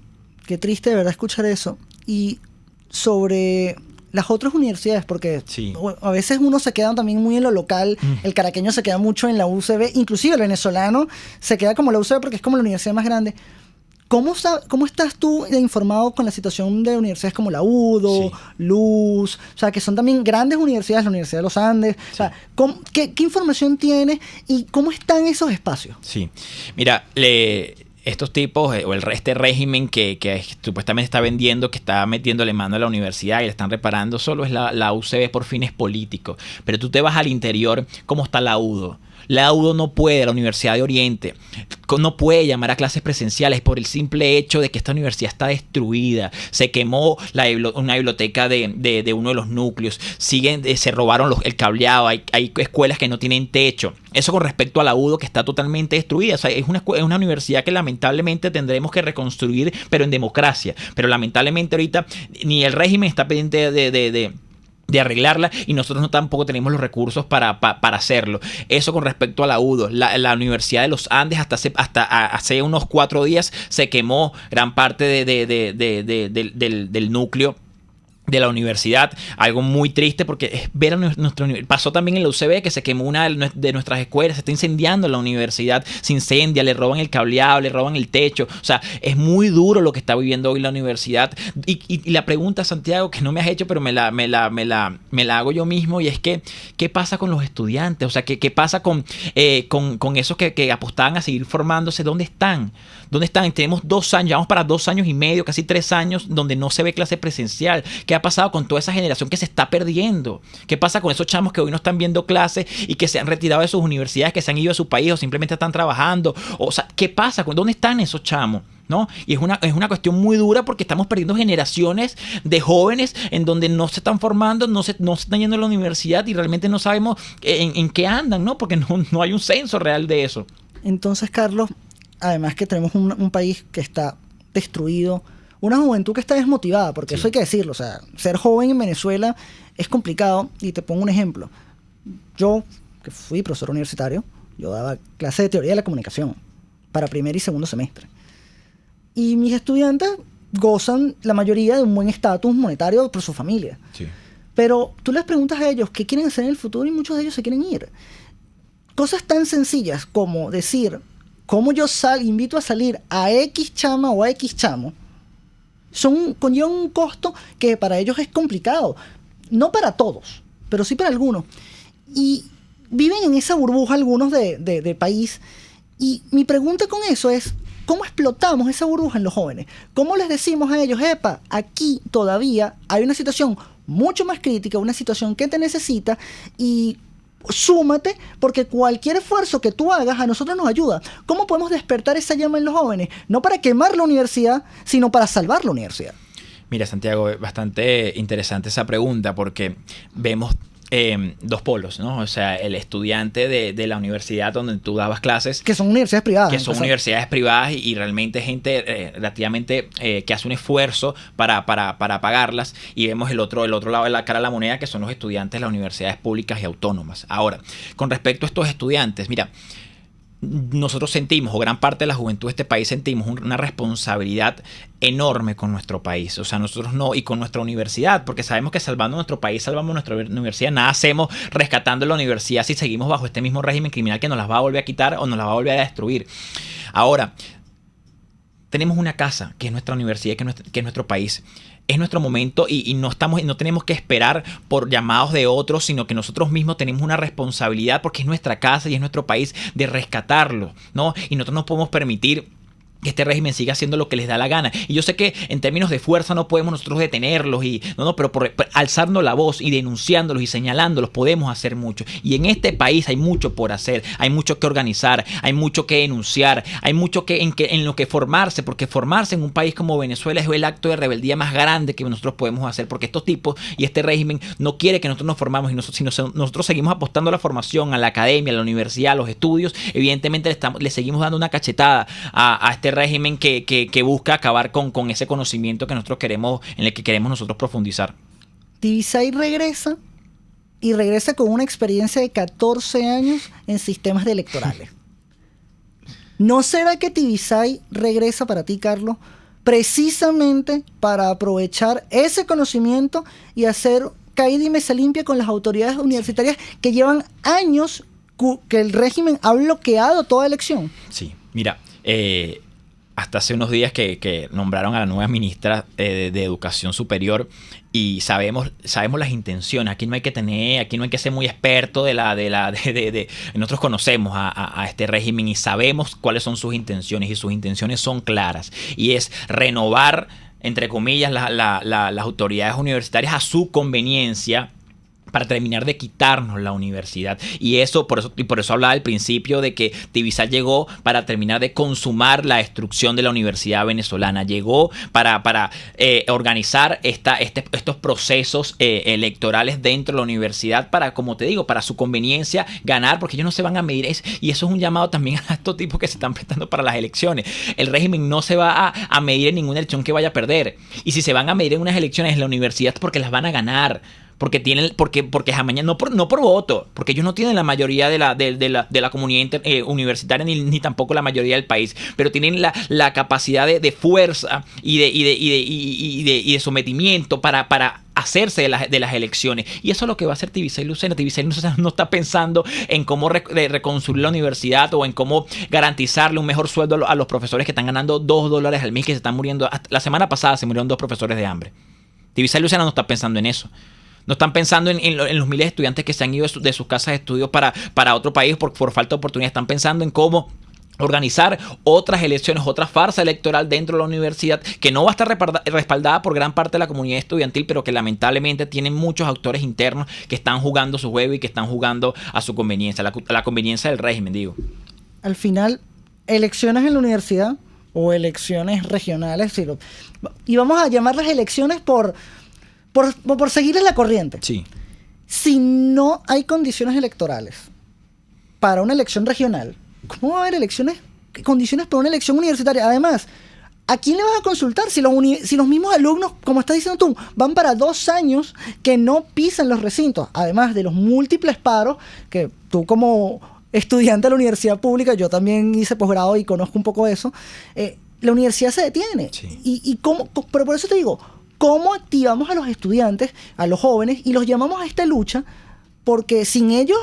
Qué triste de verdad escuchar eso. Y sobre las otras universidades, porque sí, a veces uno se queda también muy en lo local, el caraqueño se queda mucho en la UCB, inclusive el venezolano se queda como la UCB porque es como la universidad más grande. ¿Cómo estás tú informado con la situación de universidades como la UDO, sí, Luz, o sea, que son también grandes universidades, la Universidad de los Andes? Sí. O sea, ¿qué información tienes y cómo están esos espacios? Sí, mira, estos tipos, o este régimen que supuestamente está vendiendo, que está metiéndole mano a la universidad y le están reparando, solo es la UCB por fines políticos. Pero tú te vas al interior, ¿cómo está la UDO? La UDO no puede, la Universidad de Oriente, no puede llamar a clases presenciales por el simple hecho de que esta universidad está destruida. Se quemó una biblioteca de uno de los núcleos. Se robaron el cableado. Hay escuelas que no tienen techo. Eso con respecto a la UDO, que está totalmente destruida. O sea, es una universidad que lamentablemente tendremos que reconstruir, pero en democracia. Pero lamentablemente ahorita ni el régimen está pendiente de arreglarla, y nosotros tampoco tenemos los recursos para hacerlo. Eso con respecto a la UDO. La Universidad de los Andes hasta hace unos 4 días se quemó gran parte del núcleo de la universidad, algo muy triste porque es ver a pasó también en la UCB que se quemó una de nuestras escuelas, se está incendiando la universidad, se incendia, le roban el cableado, le roban el techo, o sea, es muy duro lo que está viviendo hoy la universidad. Y la pregunta, Santiago, que no me has hecho, pero me la hago yo mismo, y es que ¿qué pasa con los estudiantes? O sea, ¿qué pasa con esos que apostaban a seguir formándose? ¿Dónde están? Tenemos 2 años, vamos para 2 años y medio, casi 3 años, donde no se ve clase presencial. ¿Qué ha pasado con toda esa generación que se está perdiendo? ¿Qué pasa con esos chamos que hoy no están viendo clases y que se han retirado de sus universidades, que se han ido a su país o simplemente están trabajando? O sea, ¿qué pasa? ¿Dónde están esos chamos? ¿No? Y es una cuestión muy dura porque estamos perdiendo generaciones de jóvenes en donde no se están formando, no se están yendo a la universidad y realmente no sabemos en qué andan, ¿no? Porque no hay un censo real de eso. Entonces, Carlos, además que tenemos un país que está destruido, una juventud que está desmotivada, porque sí, eso hay que decirlo, o sea, ser joven en Venezuela es complicado, y te pongo un ejemplo. Yo, que fui profesor universitario, yo daba clase de teoría de la comunicación para primer y segundo semestre. Y mis estudiantes gozan, la mayoría, de un buen estatus monetario por su familia. Sí. Pero tú les preguntas a ellos qué quieren hacer en el futuro y muchos de ellos se quieren ir. Cosas tan sencillas como decir, ¿cómo yo invito a salir a X chama o a X chamo? Conllevan un costo que para ellos es complicado. No para todos, pero sí para algunos. Y viven en esa burbuja algunos de país. Y mi pregunta con eso es, ¿cómo explotamos esa burbuja en los jóvenes? ¿Cómo les decimos a ellos, epa, aquí todavía hay una situación mucho más crítica, una situación que te necesita, y súmate, porque cualquier esfuerzo que tú hagas a nosotros nos ayuda? ¿Cómo podemos despertar esa llama en los jóvenes? No para quemar la universidad, sino para salvar la universidad. Mira, Santiago, bastante interesante esa pregunta, porque vemos 2 polos, ¿no? O sea, el estudiante de la universidad donde tú dabas clases, que son universidades privadas, universidades privadas, y realmente gente relativamente que hace un esfuerzo para pagarlas, y vemos el otro lado de la cara de la moneda, que son los estudiantes de las universidades públicas y autónomas. Ahora, con respecto a estos estudiantes, mira, nosotros sentimos, o gran parte de la juventud de este país sentimos, una responsabilidad enorme con nuestro país. O sea, nosotros y con nuestra universidad, porque sabemos que salvando nuestro país, salvamos nuestra universidad. Nada hacemos rescatando la universidad si seguimos bajo este mismo régimen criminal que nos las va a volver a quitar o nos las va a volver a destruir. Ahora, tenemos una casa que es nuestra universidad, que es nuestro país. Es nuestro momento, y no tenemos que esperar por llamados de otros, sino que nosotros mismos tenemos una responsabilidad, porque es nuestra casa y es nuestro país, de rescatarlo, ¿no? Y nosotros no podemos permitir que este régimen siga haciendo lo que les da la gana. Y yo sé que en términos de fuerza no podemos nosotros detenerlos, pero por alzando la voz y denunciándolos y señalándolos podemos hacer mucho. Y en este país hay mucho por hacer, hay mucho que organizar, hay mucho que denunciar, hay mucho en lo que formarse, porque formarse en un país como Venezuela es el acto de rebeldía más grande que nosotros podemos hacer, porque estos tipos y este régimen no quiere que nosotros nos formamos, sino nosotros seguimos apostando a la formación, a la academia, a la universidad, a los estudios. Evidentemente le seguimos dando una cachetada a este régimen que busca acabar con ese conocimiento que nosotros queremos, en el que queremos nosotros profundizar. Divisay regresa y regresa con una experiencia de 14 años en sistemas de electorales. ¿No será que Tibisay regresa para ti, Carlos, precisamente para aprovechar ese conocimiento y hacer caída y mesa limpia con las autoridades universitarias que llevan años que el régimen ha bloqueado toda elección? Sí, mira, hasta hace unos días que nombraron a la nueva ministra de Educación Superior y sabemos las intenciones. Aquí no hay que ser muy experto nosotros conocemos a este régimen y sabemos cuáles son sus intenciones, y sus intenciones son claras, y es renovar, entre comillas, las autoridades universitarias a su conveniencia, para terminar de quitarnos la universidad. Y por eso hablaba al principio de que Tibisay llegó para terminar de consumar la destrucción de la universidad venezolana. Llegó para organizar estos procesos electorales dentro de la universidad para, como te digo, para su conveniencia ganar, porque ellos no se van a medir. Y eso es un llamado también a estos tipos que se están prestando para las elecciones. El régimen no se va a medir en ninguna elección que vaya a perder. Y si se van a medir en unas elecciones en la universidad es porque las van a ganar. Porque jamás, no por voto, porque ellos no tienen la mayoría de la comunidad universitaria ni tampoco la mayoría del país, pero tienen la capacidad de fuerza y de sometimiento para hacerse de las elecciones. Y eso es lo que va a hacer Tibisay Lucena. Tibisay Lucena no está pensando en cómo reconstruir la universidad o en cómo garantizarle un mejor sueldo a los profesores que están ganando $2 al mes, que se están muriendo. La semana pasada se murieron 2 profesores de hambre. Tibisay Lucena no está pensando en eso. No están pensando en los miles de estudiantes que se han ido de sus casas de estudio para otro país por falta de oportunidad. Están pensando en cómo organizar otras elecciones, otra farsa electoral dentro de la universidad que no va a estar respaldada por gran parte de la comunidad estudiantil, pero que lamentablemente tienen muchos actores internos que están jugando su juego y que están jugando a su conveniencia, a la conveniencia del régimen, digo. Al final, elecciones en la universidad o elecciones regionales, y vamos a llamarlas elecciones por seguirles la corriente. Sí. Si no hay condiciones electorales para una elección regional, ¿cómo va a haber condiciones para una elección universitaria? Además, ¿a quién le vas a consultar? Si los mismos alumnos, como estás diciendo tú, van para 2 años que no pisan los recintos, además de los múltiples paros que tú como estudiante de la universidad pública, yo también hice posgrado y conozco un poco eso, la universidad se detiene. Sí. Pero por eso te digo, ¿cómo activamos a los estudiantes, a los jóvenes, y los llamamos a esta lucha? Porque sin ellos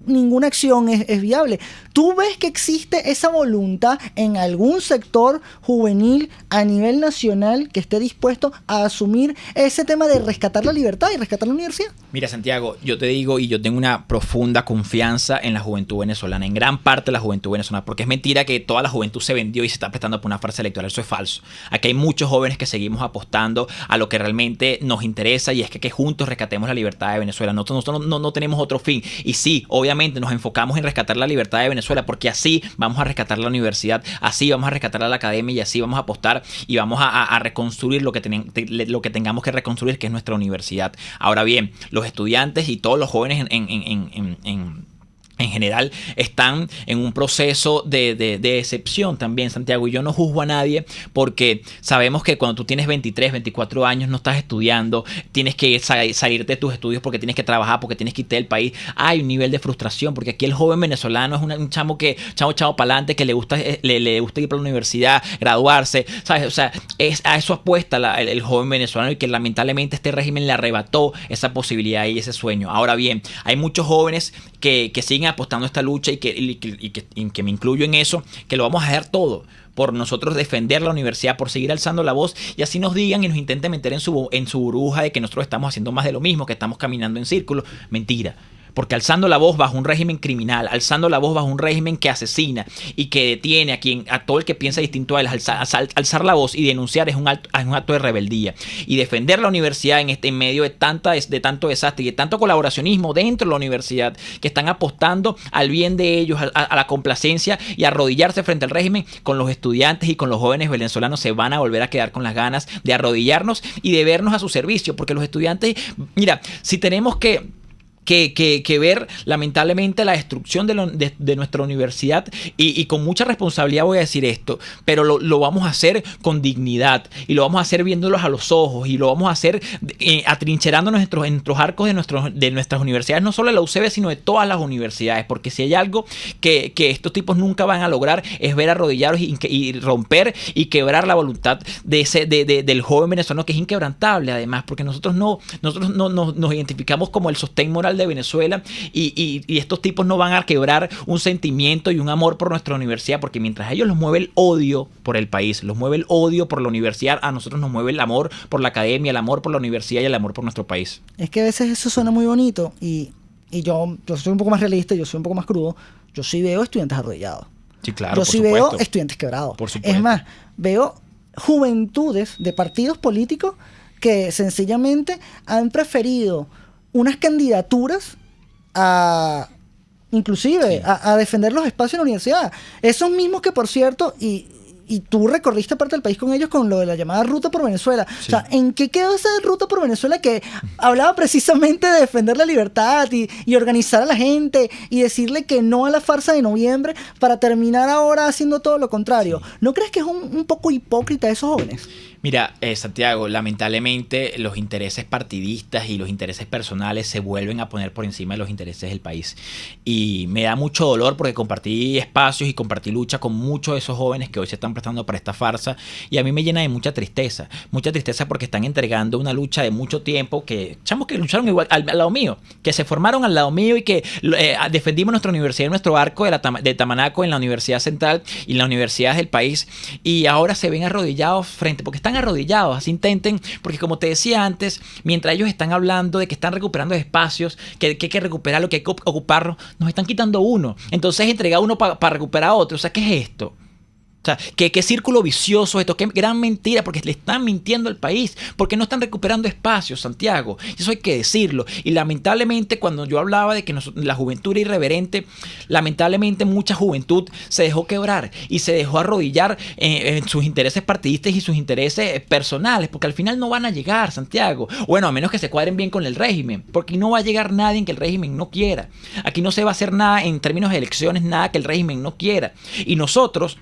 ninguna acción es viable. ¿Tú ves que existe esa voluntad en algún sector juvenil a nivel nacional que esté dispuesto a asumir ese tema de rescatar la libertad y rescatar la universidad? Mira, Santiago, yo te digo, y yo tengo una profunda confianza en la juventud venezolana, en gran parte de la juventud venezolana, porque es mentira que toda la juventud se vendió y se está prestando por una farsa electoral. Eso es falso. Aquí hay muchos jóvenes que seguimos apostando a lo que realmente nos interesa, y es que juntos rescatemos la libertad de Venezuela. Nosotros no tenemos otro fin. Y sí, obviamente nos enfocamos en rescatar la libertad de Venezuela, porque así vamos a rescatar la universidad, así vamos a rescatar a la academia, y así vamos a apostar y vamos a reconstruir lo que tengamos que reconstruir, que es nuestra universidad. Ahora bien, los estudiantes y todos los jóvenes en general están en un proceso de excepción también, Santiago, y yo no juzgo a nadie, porque sabemos que cuando tú tienes 23, 24 años, no estás estudiando, tienes que salirte de tus estudios porque tienes que trabajar, porque tienes que irte del país. Hay un nivel de frustración, porque aquí el joven venezolano es un chamo para adelante, que le gusta ir para la universidad, graduarse, ¿sabes? O sea, a eso apuesta el joven venezolano, y que lamentablemente este régimen le arrebató esa posibilidad y ese sueño. Ahora bien, hay muchos jóvenes que siguen apostando a esta lucha, y que me incluyo en eso, que lo vamos a hacer todo por nosotros defender la universidad, por seguir alzando la voz, y así nos digan y nos intenten meter en su burbuja de que nosotros estamos haciendo más de lo mismo, que estamos caminando en círculos. Mentira. Porque alzando la voz bajo un régimen criminal, alzando la voz bajo un régimen que asesina y que detiene a todo el que piensa distinto a él, alzar la voz y denunciar es un acto de rebeldía. Y defender la universidad en medio de tanto desastre y de tanto colaboracionismo dentro de la universidad, que están apostando al bien de ellos, a la complacencia y a arrodillarse frente al régimen, con los estudiantes y con los jóvenes venezolanos se van a volver a quedar con las ganas de arrodillarnos y de vernos a su servicio. Porque los estudiantes, mira, si tenemos que que ver lamentablemente la destrucción de nuestra universidad y con mucha responsabilidad voy a decir esto, pero lo vamos a hacer con dignidad y lo vamos a hacer viéndolos a los ojos y lo vamos a hacer atrincherándonos en nuestros arcos de nuestras universidades, no solo de la UCB sino de todas las universidades, porque si hay algo que estos tipos nunca van a lograr es ver arrodillados y romper y quebrar la voluntad del joven venezolano, que es inquebrantable además, porque nosotros nos identificamos como el sostén moral de Venezuela y estos tipos no van a quebrar un sentimiento y un amor por nuestra universidad, porque mientras a ellos los mueve el odio por el país, los mueve el odio por la universidad, a nosotros nos mueve el amor por la academia, el amor por la universidad y el amor por nuestro país. Es que a veces eso suena muy bonito y yo soy un poco más realista, yo soy un poco más crudo. Yo sí veo estudiantes arrodillados. Sí, claro, yo sí veo estudiantes quebrados. Por supuesto. Es más, veo juventudes de partidos políticos que sencillamente han preferido unas candidaturas inclusive a defender los espacios en la universidad. Esos mismos que, por cierto, y tú recorriste parte del país con ellos con lo de la llamada Ruta por Venezuela. Sí. O sea, ¿en qué quedó esa Ruta por Venezuela que hablaba precisamente de defender la libertad y organizar a la gente y decirle que no a la farsa de noviembre para terminar ahora haciendo todo lo contrario? Sí. ¿No crees que es un poco hipócrita de esos jóvenes? Mira, Santiago, lamentablemente los intereses partidistas y los intereses personales se vuelven a poner por encima de los intereses del país. Y me da mucho dolor porque compartí espacios y compartí lucha con muchos de esos jóvenes que hoy se están prestando para esta farsa. Y a mí me llena de mucha tristeza porque están entregando una lucha de mucho tiempo, chamos que lucharon igual al lado mío, que se formaron al lado mío y que defendimos nuestra universidad y nuestro arco de Tamanaco en la Universidad Central y en las universidades del país. Y ahora se ven arrodillados porque están arrodillados, así intenten, porque como te decía antes, mientras ellos están hablando de que están recuperando espacios, que hay que recuperarlo, que hay que ocuparlo, nos están quitando uno. Entonces entregar uno para recuperar a otro. O sea, ¿qué es esto? O sea, ¿qué círculo vicioso esto? Qué gran mentira, porque le están mintiendo al país, porque no están recuperando espacios, Santiago. Eso hay que decirlo. Y lamentablemente, cuando yo hablaba de que la juventud era irreverente, lamentablemente mucha juventud se dejó quebrar y se dejó arrodillar en sus intereses partidistas y sus intereses personales, porque al final no van a llegar, Santiago. Bueno, a menos que se cuadren bien con el régimen, porque no va a llegar nadie que el régimen no quiera. Aquí no se va a hacer nada en términos de elecciones, nada que el régimen no quiera. Y nosotros...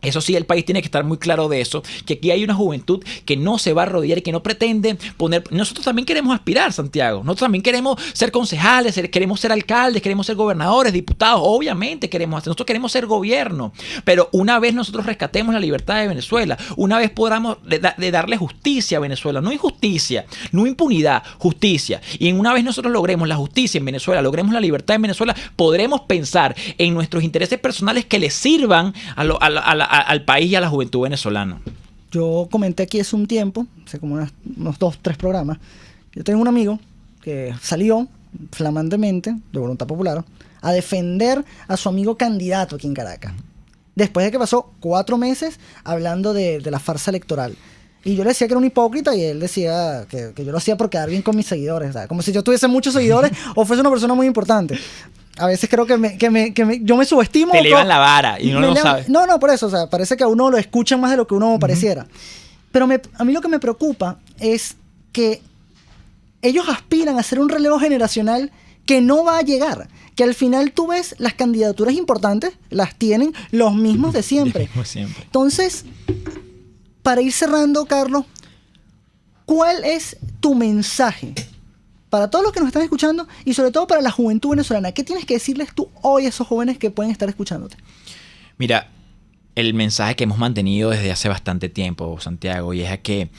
Eso sí, el país tiene que estar muy claro de eso, que aquí hay una juventud que no se va a arrodillar y que no pretende poner... Nosotros también queremos aspirar, Santiago. Nosotros también queremos ser concejales, queremos ser alcaldes, queremos ser gobernadores, diputados. Obviamente nosotros queremos ser gobierno. Pero una vez nosotros rescatemos la libertad de Venezuela, una vez podamos de darle justicia a Venezuela, no injusticia, no impunidad, justicia. Y una vez nosotros logremos la justicia en Venezuela, logremos la libertad en Venezuela, podremos pensar en nuestros intereses personales que les sirvan al país y a la juventud venezolana. Yo comenté aquí hace un tiempo, hace como unos 2-3 programas, yo tengo un amigo que salió flamantemente, de voluntad popular, a defender a su amigo candidato aquí en Caracas. Después de que pasó 4 meses hablando de la farsa electoral. Y yo le decía que era un hipócrita y él decía que yo lo hacía por quedar bien con mis seguidores. O sea, como si yo tuviese muchos seguidores o fuese una persona muy importante. A veces creo que yo me subestimo. Te elevan la vara y uno no lo sabe. No, por eso. O sea, parece que a uno lo escuchan más de lo que uno pareciera. Pero a mí lo que me preocupa es que ellos aspiran a hacer un relevo generacional que no va a llegar. Que al final tú ves las candidaturas importantes, las tienen los mismos de siempre. Entonces, para ir cerrando, Carlos, ¿cuál es tu mensaje para todos los que nos están escuchando y sobre todo para la juventud venezolana? ¿Qué tienes que decirles tú hoy a esos jóvenes que pueden estar escuchándote? Mira, el mensaje que hemos mantenido desde hace bastante tiempo, Santiago, y es que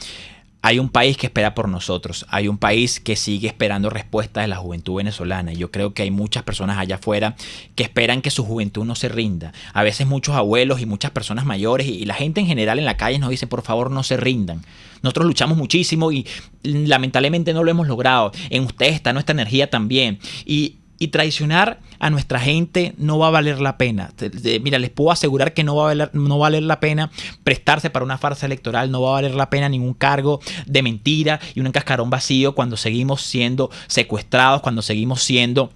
hay un país que espera por nosotros, hay un país que sigue esperando respuestas de la juventud venezolana. Y yo creo que hay muchas personas allá afuera que esperan que su juventud no se rinda. A veces muchos abuelos y muchas personas mayores y la gente en general en la calle nos dicen, por favor, no se rindan. Nosotros luchamos muchísimo y lamentablemente no lo hemos logrado. En ustedes está nuestra energía también. Y traicionar a nuestra gente no va a valer la pena. Mira, les puedo asegurar que no va a valer la pena prestarse para una farsa electoral, no va a valer la pena ningún cargo de mentira y un cascarón vacío cuando seguimos siendo secuestrados, cuando seguimos siendo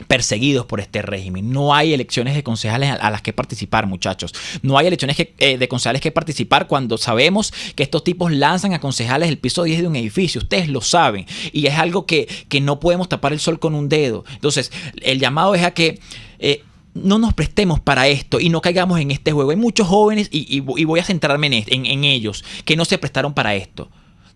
perseguidos por este régimen. No hay elecciones de concejales a las que participar, muchachos. No hay elecciones de concejales que participar cuando sabemos que estos tipos lanzan a concejales el piso 10 de un edificio. Ustedes lo saben. Y es algo que no podemos tapar el sol con un dedo. Entonces, el llamado es a que no nos prestemos para esto y no caigamos en este juego. Hay muchos jóvenes, y voy a centrarme en ellos, que no se prestaron para esto.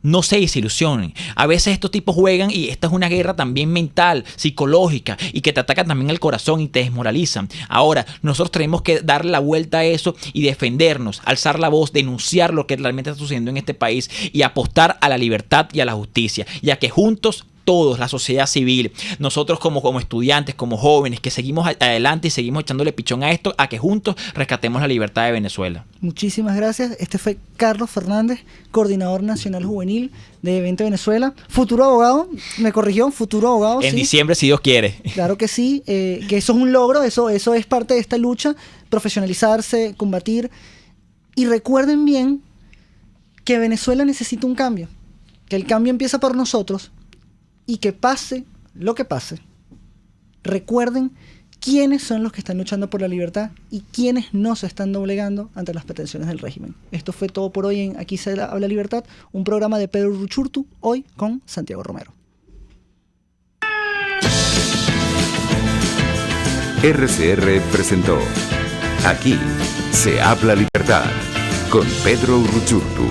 No se desilusionen. A veces estos tipos juegan y esta es una guerra también mental, psicológica, y que te atacan también el corazón y te desmoralizan. Ahora, nosotros tenemos que darle la vuelta a eso y defendernos, alzar la voz, denunciar lo que realmente está sucediendo en este país y apostar a la libertad y a la justicia, ya que juntos todos, la sociedad civil, nosotros como estudiantes, como jóvenes, que seguimos adelante y seguimos echándole pichón a esto, a que juntos rescatemos la libertad de Venezuela. Muchísimas gracias. Este fue Carlos Fernández, coordinador nacional juvenil de 20 Venezuela, futuro abogado, me corrigió, futuro abogado. En sí. Diciembre, si Dios quiere. Claro que sí, que eso es un logro, eso es parte de esta lucha, profesionalizarse, combatir. Y recuerden bien que Venezuela necesita un cambio, que el cambio empieza por nosotros. Y que pase lo que pase, recuerden quiénes son los que están luchando por la libertad y quiénes no se están doblegando ante las pretensiones del régimen. Esto fue todo por hoy en Aquí se habla libertad, un programa de Pedro Uruchurtu, hoy con Santiago Romero. RCR presentó Aquí se habla libertad con Pedro Uruchurtu.